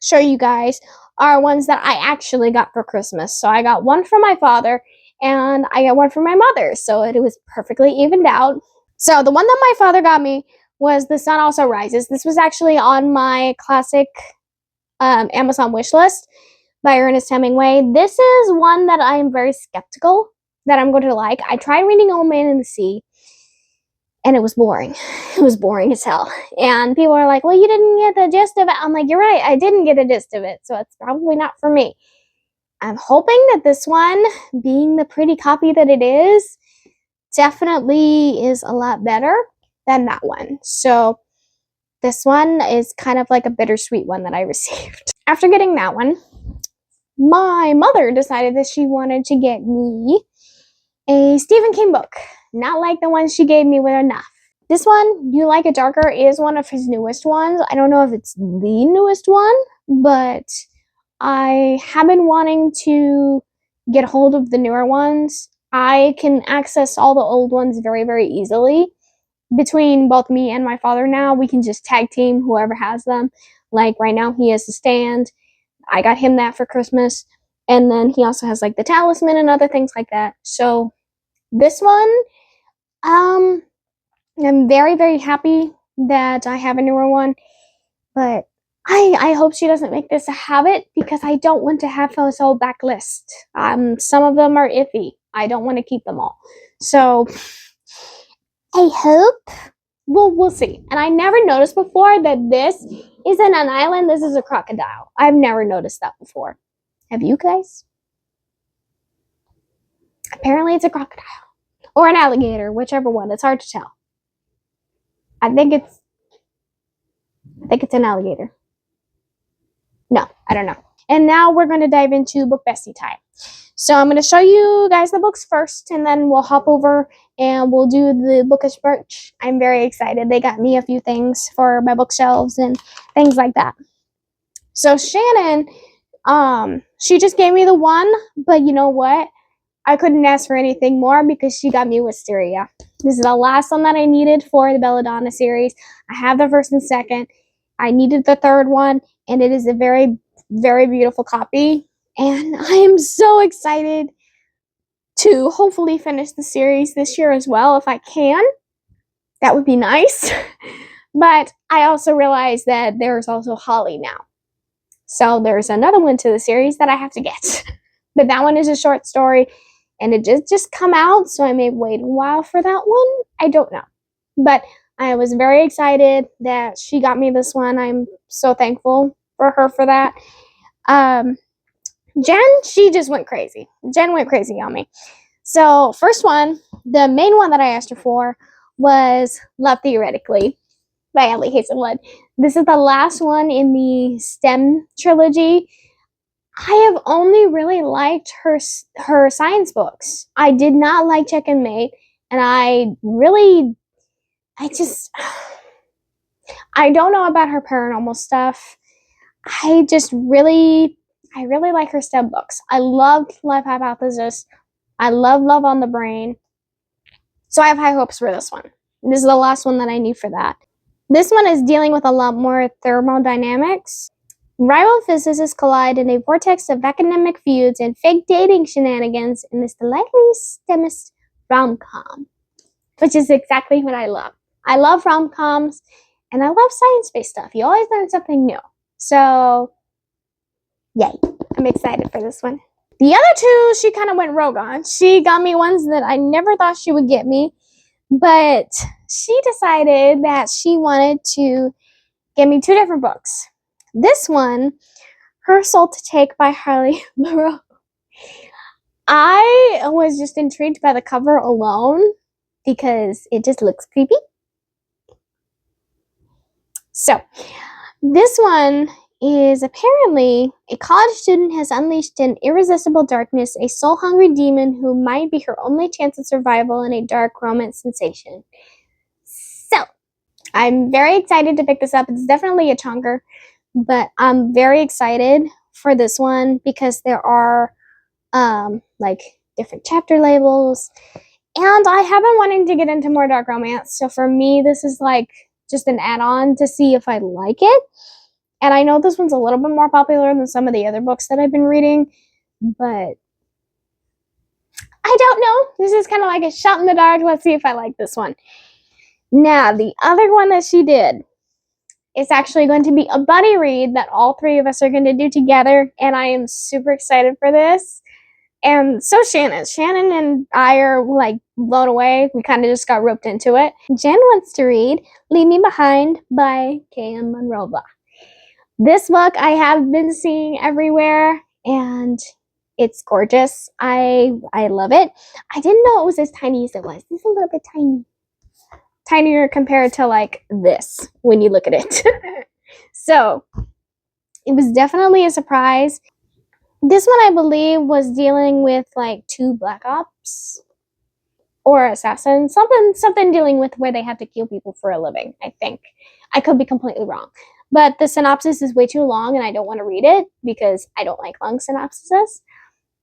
show you guys are ones that I actually got for Christmas. So I got one for my father and I got one for my mother. So it was perfectly evened out. So the one that my father got me was The Sun Also Rises. This was actually on my classic Amazon wish list by Ernest Hemingway. This is one that I am very skeptical that I'm going to like. I tried reading Old Man in the Sea, and it was boring. It was boring as hell. And people are like, well, you didn't get the gist of it. I'm like, you're right, I didn't get the gist of it, so it's probably not for me. I'm hoping that this one, being the pretty copy that it is, definitely is a lot better than that one. So this one is kind of like a bittersweet one that I received. After getting that one, my mother decided that she wanted to get me a Stephen King book. Not like the ones she gave me with Enough. This one, You Like It Darker, is one of his newest ones. I don't know if it's the newest one, but I have been wanting to get hold of the newer ones. I can access all the old ones very, very easily. Between both me and my father now, we can just tag team whoever has them. Like right now, he has The Stand. I got him that for Christmas. And then he also has like the Talisman and other things like that. So this one, I'm very, very happy that I have a newer one. But I hope she doesn't make this a habit because I don't want to have this whole backlist. Some of them are iffy. I don't want to keep them all. So I hope. Well, we'll see. And I never noticed before that this isn't an island. This is a crocodile. I've never noticed that before. Have you guys? Apparently it's a crocodile. Or an alligator, whichever one. It's hard to tell. I think it's an alligator. No, I don't know. And now we're going to dive into Book Bestie time. So I'm going to show you guys the books first, and then we'll hop over and we'll do the bookish merch. I'm very excited. They got me a few things for my bookshelves and things like that. So Shannon, she just gave me the one, but you know what? I couldn't ask for anything more because she got me Wisteria. This is the last one that I needed for the Belladonna series. I have the first and second. I needed the third one, and it is a very, very beautiful copy. And I am so excited to hopefully finish the series this year as well, if I can. That would be nice. But I also realized that there's also Holly now. So there's another one to the series that I have to get. But that one is a short story, and it just come out, so I may wait a while for that one. I don't know. But I was very excited that she got me this one. I'm so thankful for her for that. Jen, she just went crazy. Jen went crazy on me. So first one, the main one that I asked her for was Love Theoretically by Ellie Hazelwood. This is the last one in the STEM trilogy. I have only really liked her science books. I did not like Check and Mate, and I don't know about her paranormal stuff. I really like her STEM books. I loved Life Hypothesis. I love Love on the Brain. So I have high hopes for this one. This is the last one that I need for that. This one is dealing with a lot more thermodynamics. Rival physicists collide in a vortex of academic feuds and fake dating shenanigans in this delightfully STEMist rom-com, which is exactly what I love. I love rom-coms, and I love science-based stuff. You always learn something new. So, yay. I'm excited for this one. The other two, she kind of went rogue on. She got me ones that I never thought she would get me, but she decided that she wanted to get me two different books. This one, Her Soul to Take by Harley Moreau. I was just intrigued by the cover alone because it just looks creepy. So, this one is apparently a college student has unleashed an irresistible darkness, a soul-hungry demon who might be her only chance of survival in a dark romance sensation. So, I'm very excited to pick this up. It's definitely a chunker, but I'm very excited for this one because there are like different chapter labels, and I have been wanting to get into more dark romance, so for me this is like just an add-on to see if I like it. And I know this one's a little bit more popular than some of the other books that I've been reading, but I don't know. This is kind of like a shot in the dark. Let's see if I like this one. Now, the other one that she did is actually going to be a buddy read that all three of us are going to do together, and I am super excited for this. And so Shannon and I are like blown away. We kind of just got roped into it. Jen wants to read Leave Me Behind by K.M. Monroe. This book I have been seeing everywhere, and it's gorgeous. I love it. I didn't know it was as tiny as it was. It's a little bit tiny. Tinier compared to like this when you look at it. So it was definitely a surprise. This one, I believe, was dealing with like two black ops or assassins, something dealing with where they have to kill people for a living, I think. I could be completely wrong. But the synopsis is way too long, and I don't want to read it because I don't like long synopses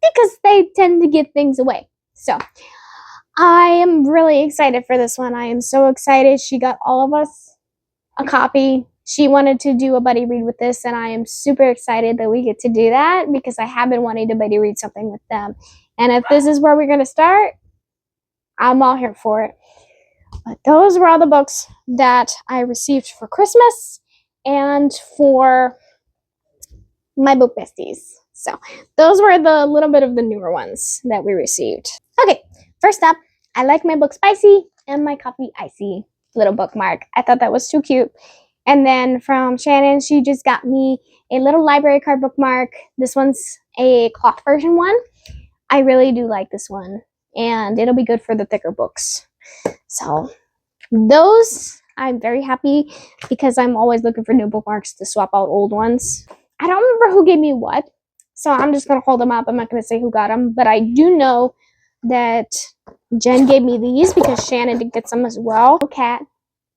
because they tend to give things away. So I am really excited for this one. I am so excited. She got all of us a copy. She wanted to do a buddy read with this, and I am super excited that we get to do that because I have been wanting to buddy read something with them. And if this is where we're going to start, I'm all here for it. But those were all the books that I received for Christmas and for my book besties. So those were the little bit of the newer ones that we received. Okay, first up, I like my book spicy and my coffee icy little bookmark. I thought that was too cute. And then from Shannon, she just got me a little library card bookmark. This one's a cloth version one. I really do like this one, and it'll be good for the thicker books. So those, I'm very happy because I'm always looking for new bookmarks to swap out old ones. I don't remember who gave me what, so I'm just going to hold them up. I'm not going to say who got them, but I do know that Jen gave me these because Shannon did get some as well. Cat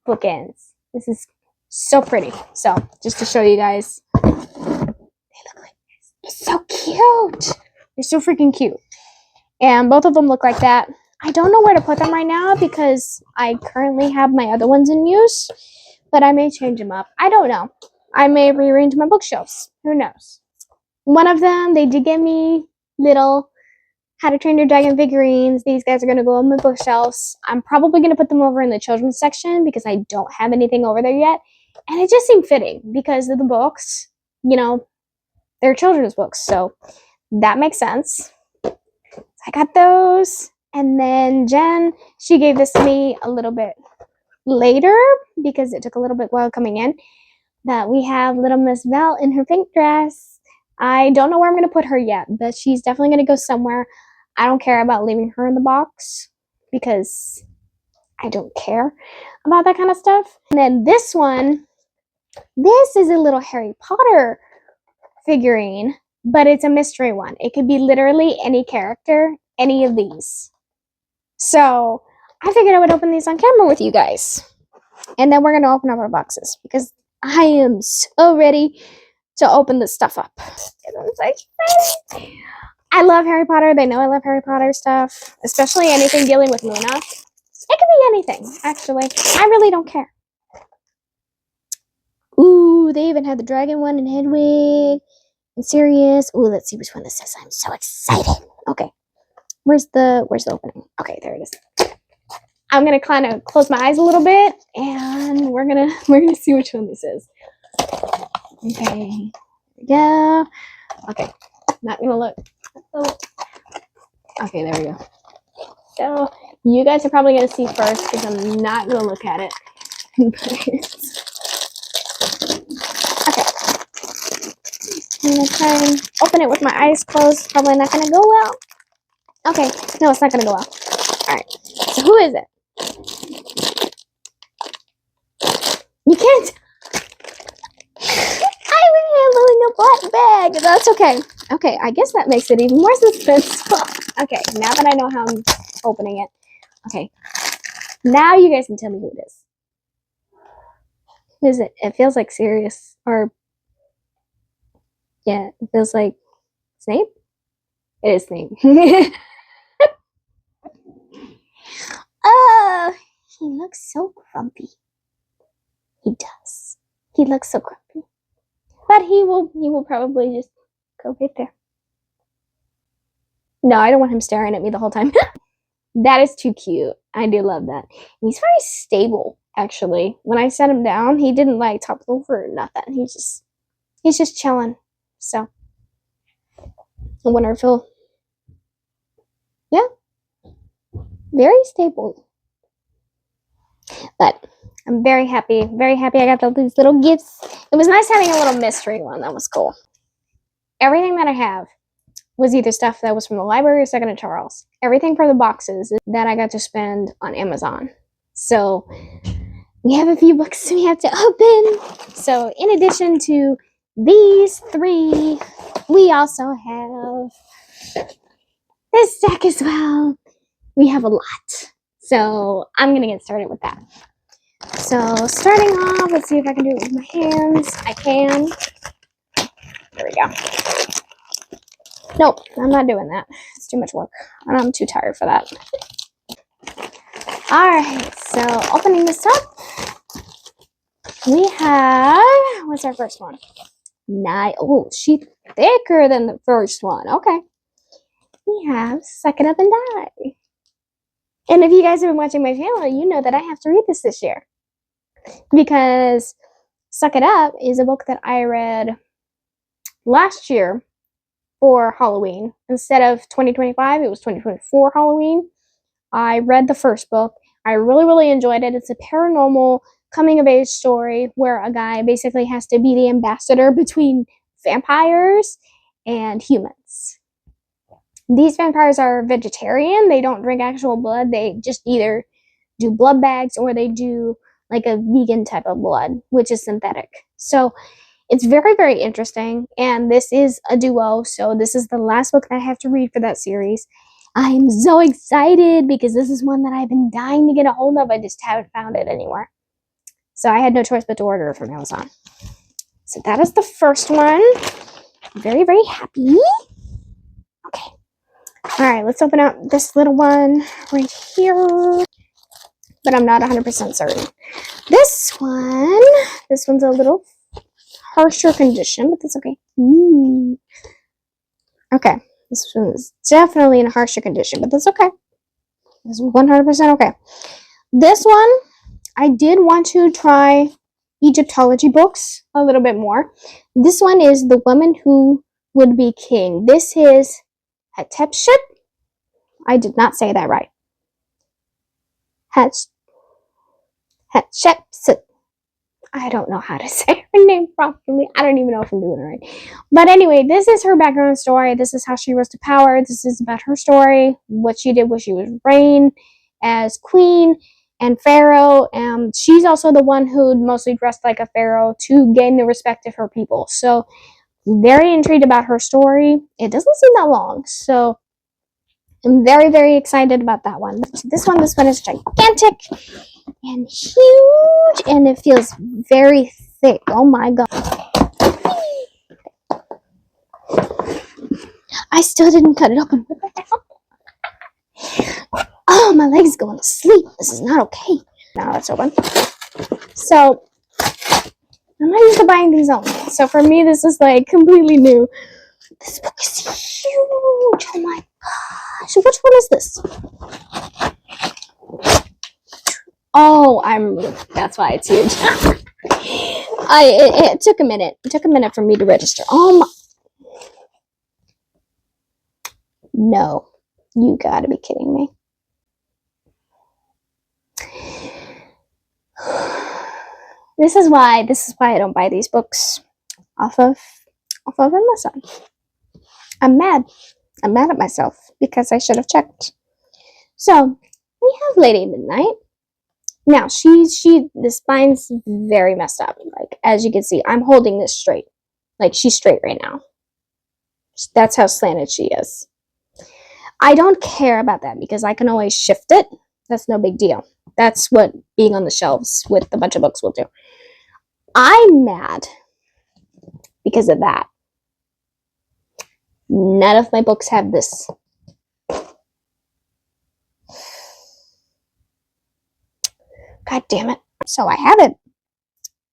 bookends. This is so pretty. So just to show you guys, they look like this. It's so cute. They're so freaking cute. And both of them look like that. I don't know where to put them right now because I currently have my other ones in use, but I may change them up. I don't know. I may rearrange my bookshelves. Who knows? One of them, they did give me little How to Train Your Dragon figurines. These guys are going to go on my bookshelves. I'm probably going to put them over in the children's section because I don't have anything over there yet. And it just seemed fitting because of the books. You know, they're children's books, so that makes sense. I got those. And then Jen, she gave this to me a little bit later because it took a little bit while coming in. That we have little Miss Val in her pink dress. I don't know where I'm going to put her yet, but she's definitely going to go somewhere. I don't care about leaving her in the box because I don't care about that kind of stuff. And then this one, this is a little Harry Potter figurine, but it's a mystery one. It could be literally any character, any of these. So I figured I would open these on camera with you guys. And then we're going to open up our boxes because I am so ready to open this stuff up. I'm so excited. I love Harry Potter. They know I love Harry Potter stuff, especially anything dealing with Luna. It could be anything, actually. I really don't care. Ooh, they even had the dragon one and Hedwig and Sirius. Ooh, let's see which one this is. I'm so excited. Okay. Where's the opening? Okay, there it is. I'm gonna kind of close my eyes a little bit, and we're gonna see which one this is. Okay, there we go. Okay, not gonna look. Okay, there we go. So you guys are probably gonna see first because I'm not gonna look at it. Okay, I'm gonna try and open it with my eyes closed. Probably not gonna go well. Okay, no, it's not gonna go well. All right. So who is it? You can't. I was handling a black bag. That's okay. Okay, I guess that makes it even more suspenseful. Okay, now that I know how I'm opening it. Okay, now you guys can tell me who it is. Who is it? It feels like Sirius, or yeah, it feels like Snape. It is Snape. Oh, he looks so grumpy. He does. He looks so grumpy. But he will probably just go right there. No, I don't want him staring at me the whole time. That is too cute. I do love that. And he's very stable, actually. When I set him down, he didn't like topple over or nothing. He's just chilling. So I wonder if he'll, yeah, very stable. But I'm very happy I got all these little gifts. It was nice having a little mystery one. That was cool. Everything that I have was either stuff that was from the library or Second and Charles. Everything from the boxes that I got to spend on Amazon. So we have a few books we have to open. So in addition to these three, we also have this deck as well. We have a lot. So I'm going to get started with that. So starting off, let's see if I can do it with my hands. I can. There we go. Nope, I'm not doing that. It's too much work. And I'm too tired for that. Alright, so opening this up, we have, what's our first one? Oh, she's thicker than the first one. Okay. We have Suck It Up and Die. And if you guys have been watching my channel, you know that I have to read this year. Because Suck It Up is a book that I read last year for Halloween. Instead of 2025, it was 2024 Halloween. I read the first book. I really, really enjoyed it. It's a paranormal coming-of-age story where a guy basically has to be the ambassador between vampires and humans. These vampires are vegetarian. They don't drink actual blood. They just either do blood bags or they do like a vegan type of blood, which is synthetic. So it's very, very interesting. And this is a duo. So this is the last book that I have to read for that series. I am so excited because this is one that I've been dying to get a hold of. I just haven't found it anywhere. So I had no choice but to order it from Amazon. So that is the first one. I'm very, very happy. Okay. Alright, let's open up this little one right here. But I'm not 100% certain. This one's a little harsher condition, but that's okay. Okay, this one's definitely in a harsher condition, but that's okay. It's 100% okay. This one, I did want to try Egyptology books a little bit more. This one is The Woman Who Would Be King. This is Hatshepsut. I did not say that right. Hatshepsut. I don't know how to say her name properly. I don't even know if I'm doing it right. But anyway, this is her background story. This is how she rose to power. This is about her story. What she did was she was reigned as queen and pharaoh. And she's also the one who mostly dressed like a pharaoh to gain the respect of her people. So very intrigued about her story. It doesn't seem that long. So I'm very, very excited about that one. This one is gigantic and huge, and it feels very thick. Oh my god. I still didn't cut it open. Oh, my leg's going to sleep. This is not okay. Now let's open. So, I'm not used to buying these only. So for me, this is like completely new. This book is huge. Oh my gosh. Which one is this? Oh, that's why it's huge. It took a minute. It took a minute for me to register. Oh my. No. You gotta be kidding me. This is why I don't buy these books off of Amazon. I'm mad. I'm mad at myself because I should have checked. So we have Lady Midnight. Now the spine's very messed up. Like as you can see, I'm holding this straight. Like she's straight right now. That's how slanted she is. I don't care about that because I can always shift it. That's no big deal. That's what being on the shelves with a bunch of books will do. I'm mad because of that. None of my books have this. God damn it. So I have it,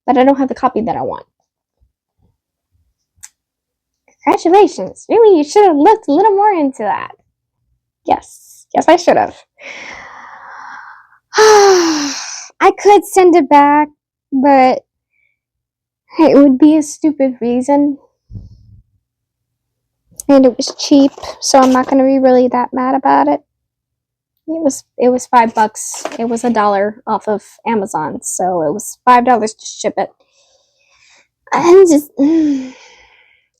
but I don't have the copy that I want. Congratulations. Really, you should have looked a little more into that. Yes, I should have. I could send it back, but it would be a stupid reason. And it was cheap, so I'm not going to be really that mad about it. It was $5. It was $1 off of Amazon, so it was $5 to ship it. And just,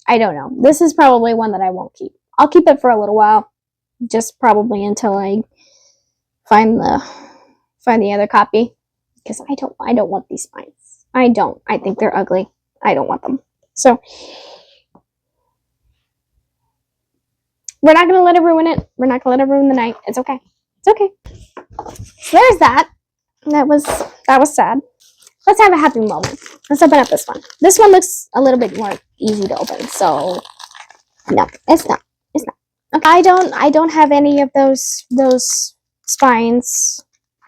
I don't know. This is probably one that I won't keep. I'll keep it for a little while, just probably until I find the other copy, because I don't want these spines. I don't. I think they're ugly. I don't want them. So we're not gonna let it ruin it. We're not gonna let it ruin the night. It's okay. It's okay. So there's that. That was sad. Let's have a happy moment. Let's open up this one. This one looks a little bit more easy to open. So no, it's not. It's not. Okay. I don't have any of those spines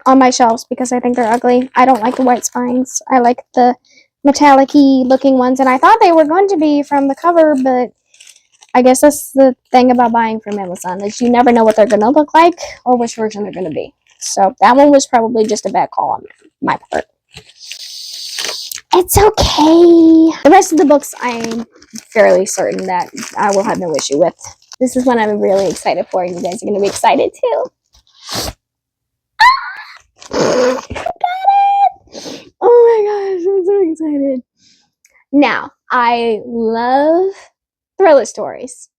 on my shelves because I think they're ugly. I don't like the white spines. I like the metallic-y looking ones, and I thought they were going to be from the cover, but I guess that's the thing about buying from Amazon, is you never know what they're going to look like or which version they're going to be. So that one was probably just a bad call on my part. It's okay. The rest of the books I'm fairly certain that I will have no issue with. This is one I'm really excited for, and you guys are going to be excited too. Got it! Oh my gosh, I'm so excited. Now, I love thriller stories,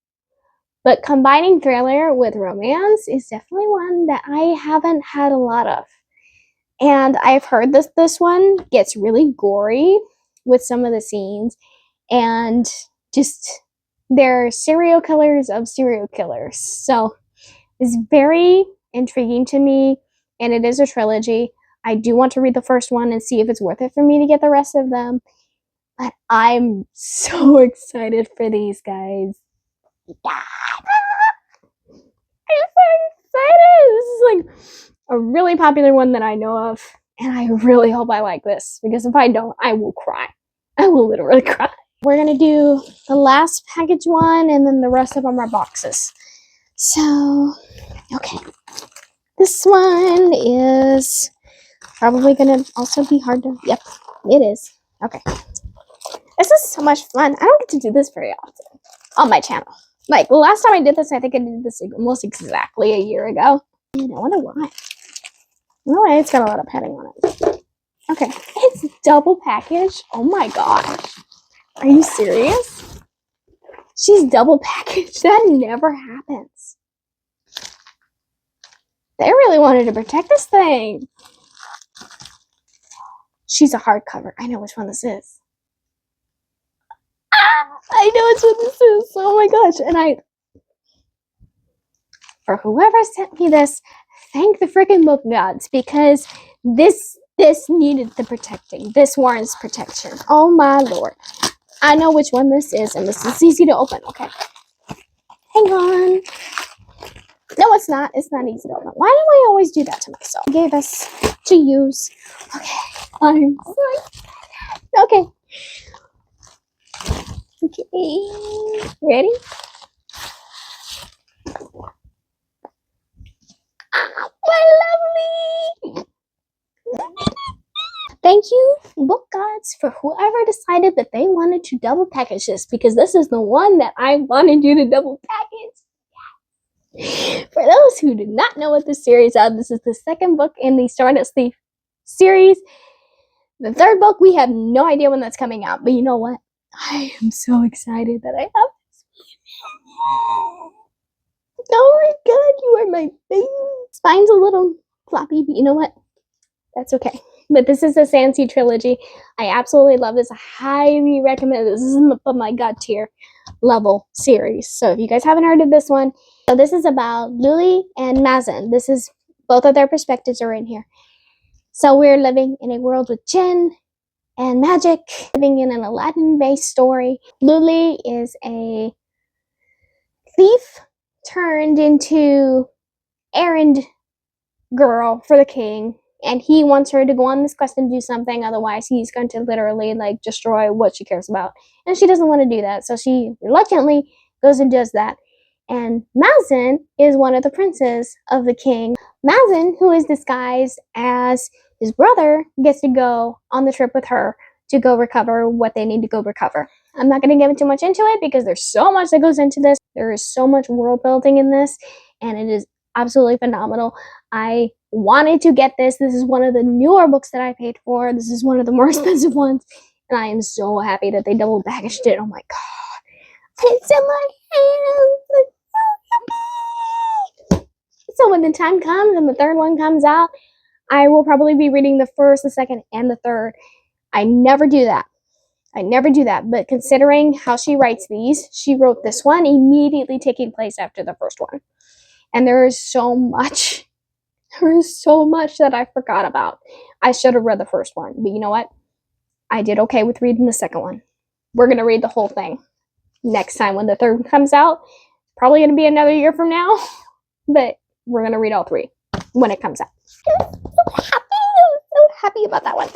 but combining thriller with romance is definitely one that I haven't had a lot of. And I've heard this one gets really gory with some of the scenes, and just they're serial killers of serial killers. So it's very intriguing to me, and it is a trilogy. I do want to read the first one and see if it's worth it for me to get the rest of them. But I'm so excited for these guys. a really popular one that I know of, and I really hope I like this, because if I don't, I will cry. I will literally cry. We're gonna do the last package one, and then the rest of them are boxes. So, okay. This one is probably gonna also be hard to, yep, it is. Okay. This is so much fun. I don't get to do this very often on my channel. Like, the last time I did this, I think I did this almost exactly a year ago. And I wonder why. No way, it's got a lot of padding on it. Okay, it's double packaged. Oh my gosh. Are you serious? She's double packaged. That never happens. They really wanted to protect this thing. She's a hardcover. I know which one this is. I know which one this is. Oh my gosh. And for whoever sent me this, thank the freaking book gods, because this needed the protecting. This warrants protection. Oh my lord. I know which one this is, and this is easy to open. Okay. Hang on. No, it's not. It's not easy to open. Why do I always do that to myself? I gave us to use. Okay. I'm sorry. Okay. Okay. Ready? My lovely! Thank you, book gods, for whoever decided that they wanted to double package this, because this is the one that I wanted you to double package. For those who do not know what this series is, this is the second book in the Stardust Thief series. The third book, we have no idea when that's coming out, but you know what? I am so excited that I have this. Oh my god, you are my baby. Spine's a little floppy, but you know what? That's okay. But this is the Sansi trilogy. I absolutely love this. I highly recommend this. This is my god tier level series. So if you guys haven't heard of this one, so this is about Luli and Mazen. This is, both of their perspectives are in here. So we're living in a world with jinn and magic, living in an Aladdin-based story. Luli is a thief turned into errand girl for the king, and he wants her to go on this quest and do something, otherwise he's going to literally like destroy what she cares about, and she doesn't want to do that, so she reluctantly goes and does that. And Mazen is one of the princes of the king. Mazen, who is disguised as his brother, gets to go on the trip with her to go recover what they need to go recover. I'm not going to get too much into it because there's so much that goes into this. There is so much world building in this, and it is absolutely phenomenal. I wanted to get this. This is one of the newer books that I paid for. This is one of the more expensive ones, and I am so happy that they double packaged it. Oh my god. It's in my hands. So when the time comes and the third one comes out, I will probably be reading the first, the second, and the third. I never do that. But considering how she writes these, she wrote this one immediately taking place after the first one. And there is so much that I forgot about. I should have read the first one, but you know what? I did okay with reading the second one. We're going to read the whole thing next time when the third one comes out. Probably going to be another year from now, but we're going to read all three when it comes out. I'm so happy about that one.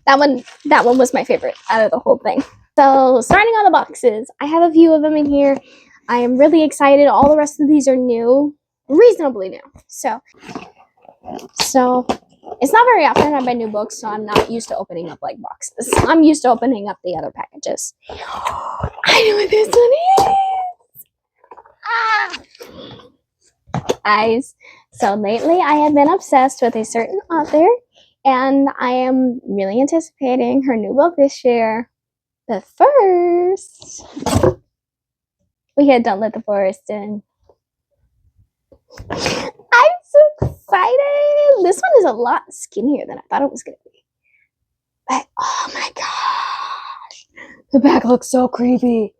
That one was my favorite out of the whole thing. So starting on the boxes, I have a few of them in here. I am really excited. All the rest of these are new, reasonably new. So it's not very often I buy new books, so I'm not used to opening up like boxes. I'm used to opening up the other packages. I know what this one is. Guys, so lately I have been obsessed with a certain author, and I am really anticipating her new book this year. But first, we had Don't Let the Forest In. I'm so excited. This one is a lot skinnier than I thought it was going to be. But, oh my gosh. The back looks so creepy.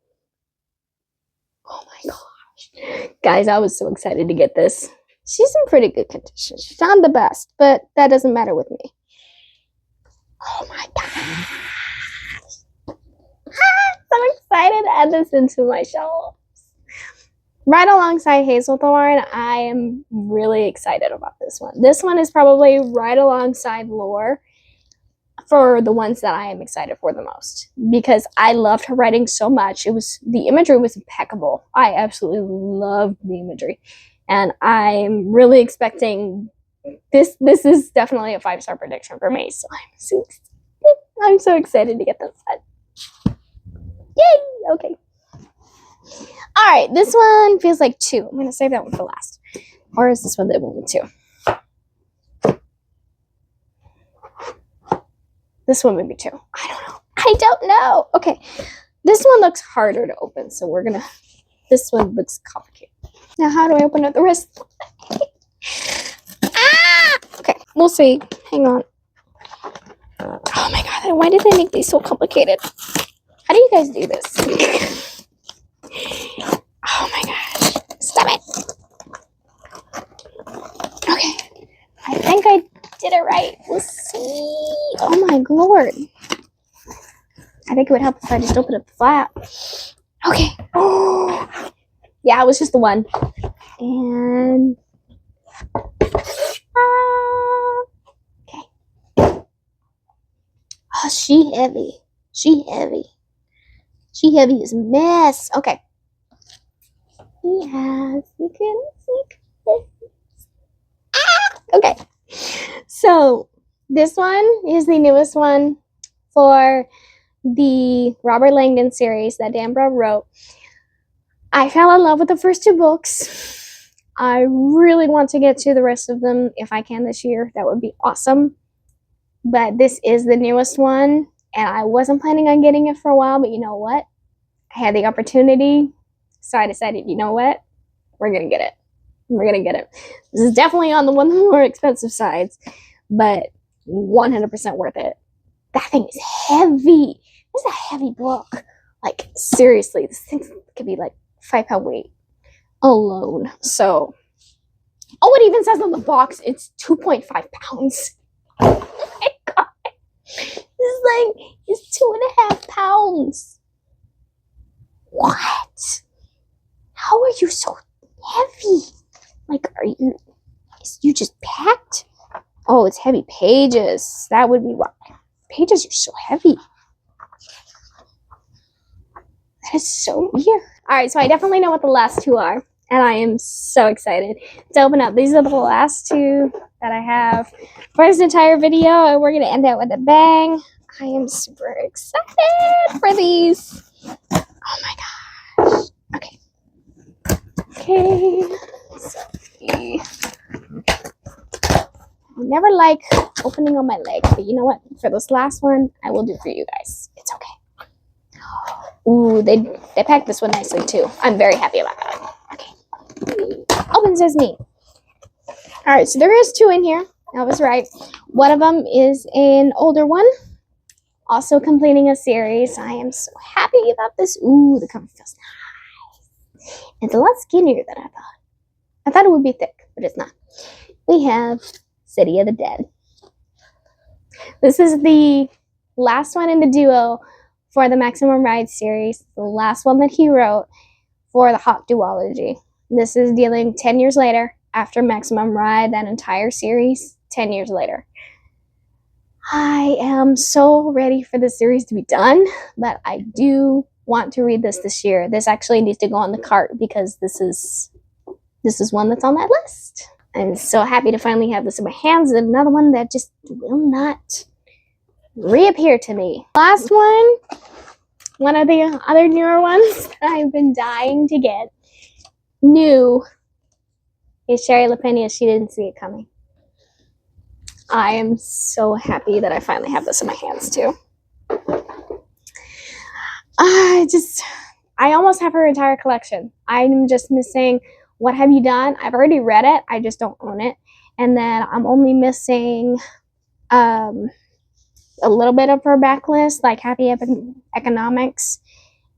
Oh my gosh. Guys, I was so excited to get this. She's in pretty good condition. She's not the best, but that doesn't matter with me. Oh my gosh. I'm so excited to add this into my shelves. right alongside Hazelthorn, I am really excited about this one. This one is probably right alongside Lore for the ones that I am excited for the most, because I loved her writing so much. The imagery was impeccable. I absolutely loved the imagery, and I'm really expecting this. This is definitely a 5-star prediction for me. So I'm so excited to get this set. Yay! Okay. All right, this one feels like 2. I'm gonna save that one for last, or is this one the one with 2? This one would be 2. I don't know. Okay. This one looks harder to open, so this one looks complicated. Now, how do I open up the rest? Okay, we'll see. Hang on. Oh my god, why did they make these so complicated? How do you guys do this? Oh my gosh. Stop it. Okay. I think I did it right. We'll see. Oh my lord. I think it would help if I just open up the flap. Okay. Oh. Yeah, it was just the one. And okay. Oh, she heavy. She heavy. She heavy as a mess. Okay. He has secrets. Okay. So this one is the newest one for the Robert Langdon series that Dan Brown wrote. I fell in love with the first 2 books. I really want to get to the rest of them if I can this year. That would be awesome. But this is the newest one, and I wasn't planning on getting it for a while, but you know what? I had the opportunity, so I decided, you know what? We're going to get it. We're going to get it. This is definitely on the one of the more expensive sides, but 100% worth it. That thing is heavy. It's a heavy book. Like, seriously, this thing could be like 5-pound weight alone. So, oh, it even says on the box it's 2.5 pounds. Oh my god. It's 2.5 pounds. What? How are you so heavy? Like, you just packed? Oh, it's heavy pages. That would be why. Pages are so heavy. That is so weird. Alright, so I definitely know what the last 2 are, and I am so excited to open up. These are the last 2 that I have for this entire video, and we're going to end out with a bang. I am super excited for these. Oh my gosh. Okay. Okay. So, I never like opening on my leg, but you know what? For this last one, I will do for you guys. It's okay. Ooh, they packed this one nicely too. I'm very happy about that. Okay. Open sesame. Alright, so there is 2 in here. I was right. One of them is an older one, also completing a series. I am so happy about this. Ooh, the cover feels nice. It's a lot skinnier than I thought. I thought it would be thick, but it's not. We have City of the Dead. This is the last one in the duo for the Maximum Ride series, the last one that he wrote for the Hawk duology. This is dealing 10 years later after Maximum Ride, that entire series, 10 years later. I am so ready for this series to be done, but I do want to read this year. This actually needs to go on the cart because this is one that's on that list. I'm so happy to finally have this in my hands. And another one that just will not reappear to me. Last one of the other newer ones that I've been dying to get new is Sherry LaPena. She Didn't See It Coming. I am so happy that I finally have this in my hands too. I almost have her entire collection. I'm just missing What Have You Done? I've already read it. I just don't own it. And then I'm only missing a little bit of her backlist, like Happy Economics,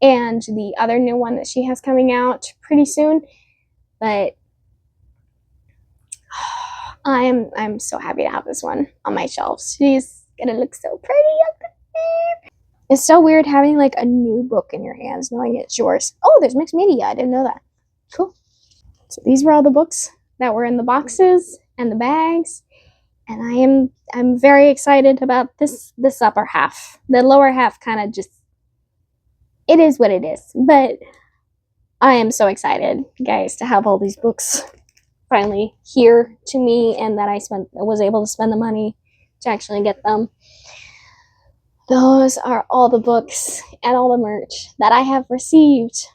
and the other new one that she has coming out pretty soon. But I'm so happy to have this one on my shelves. She's gonna look so pretty up there. It's so weird having like a new book in your hands, knowing it's yours. Oh, there's mixed media. I didn't know that. Cool. So these were all the books that were in the boxes and the bags. And I'm very excited about this upper half. The lower half kind of just, it is what it is. But I am so excited, guys, to have all these books finally here to me, and that I was able to spend the money to actually get them. Those are all the books and all the merch that I have received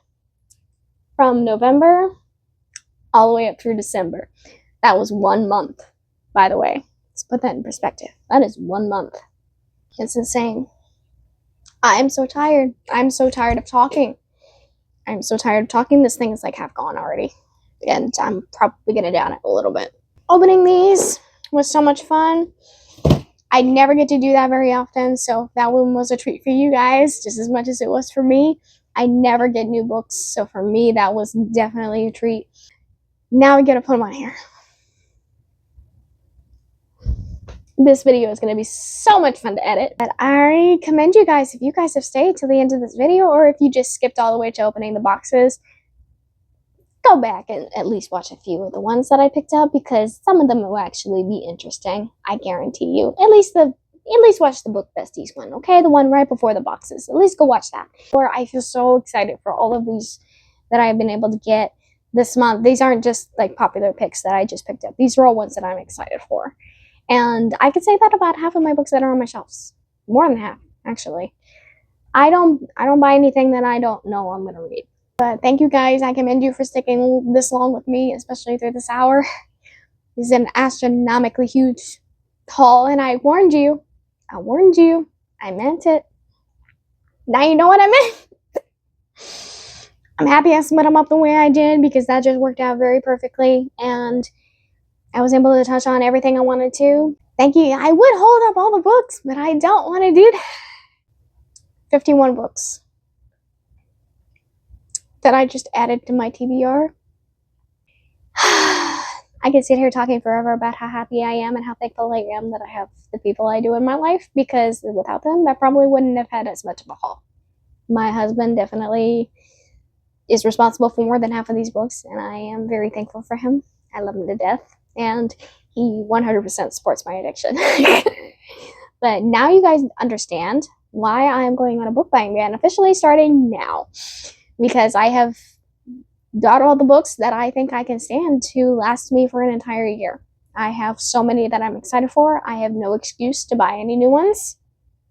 from November all the way up through December. That was 1 month, by the way. Let's put that in perspective. That is 1 month. It's insane. I am so tired. I'm so tired of talking. I'm so tired of talking. This thing is like half gone already. And I'm probably going to down it a little bit. Opening these was so much fun. I never get to do that very often, so that one was a treat for you guys, just as much as it was for me. I never get new books, so for me, that was definitely a treat. Now we get to put them on here. This video is going to be so much fun to edit. But I commend you guys if you guys have stayed till the end of this video, or if you just skipped all the way to opening the boxes. Go back and at least watch a few of the ones that I picked up, because some of them will actually be interesting. I guarantee you. At least watch the Book Besties one, okay? The one right before the boxes. At least go watch that. Or I feel so excited for all of these that I've been able to get this month. These aren't just like popular picks that I just picked up. These are all ones that I'm excited for. And I could say that about half of my books that are on my shelves. More than half, actually. I don't buy anything that I don't know I'm going to read. But thank you guys. I commend you for sticking this long with me, especially through this hour. This is an astronomically huge haul, and I warned you. I warned you. I meant it. Now you know what I meant. I'm happy I split them up the way I did, because that just worked out very perfectly, and I was able to touch on everything I wanted to. Thank you. I would hold up all the books, but I don't want to do that. 51 books that I just added to my TBR. I could sit here talking forever about how happy I am and how thankful I am that I have the people I do in my life, because without them, I probably wouldn't have had as much of a haul. My husband definitely is responsible for more than half of these books, and I am very thankful for him. I love him to death, and he 100% supports my addiction. But now you guys understand why I am going on a book buying ban, officially starting now, because I have got all the books that I think I can stand to last me for an entire year. I have so many that I'm excited for. I have no excuse to buy any new ones,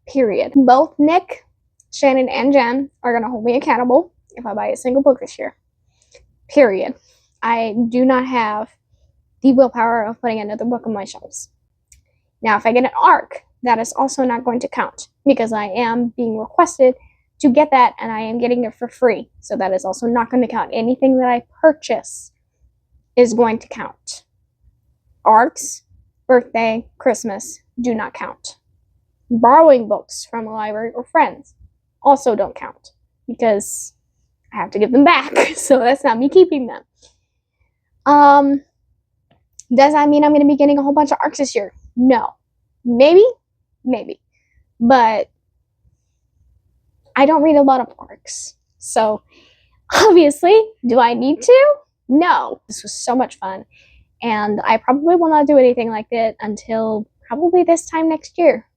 period. Both Nick, Shannon, and Jen are going to hold me accountable if I buy a single book this year, period. I do not have the willpower of putting another book on my shelves. Now, if I get an ARC, that is also not going to count, because I am being requested to get that, and I am getting it for free. So that is also not going to count. Anything that I purchase is going to count. ARCs, birthday, Christmas do not count. Borrowing books from a library or friends also don't count, because I have to give them back. So that's not me keeping them. Does that mean I'm going to be getting a whole bunch of ARCs this year? No. Maybe. But I don't read a lot of ARCs. So, obviously, do I need to? No. This was so much fun. And I probably will not do anything like it until probably this time next year.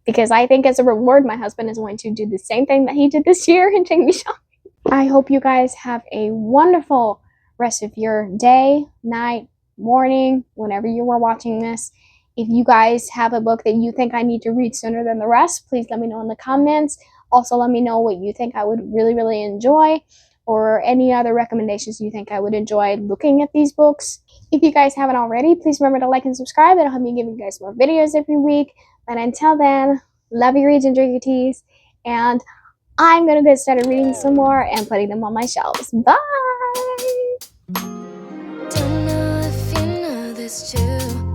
Because I think as a reward, my husband is going to do the same thing that he did this year and take me shopping. I hope you guys have a wonderful rest of your day, night, morning, whenever you are watching this. If you guys have a book that you think I need to read sooner than the rest, please let me know in the comments. Also, let me know what you think I would really, really enjoy, or any other recommendations you think I would enjoy looking at these books. If you guys haven't already, please remember to like and subscribe. It'll help me give you guys more videos every week. But until then, love your reads and drink your teas. And I'm going to get started reading some more and putting them on my shelves. Bye! Don't know if you know this too.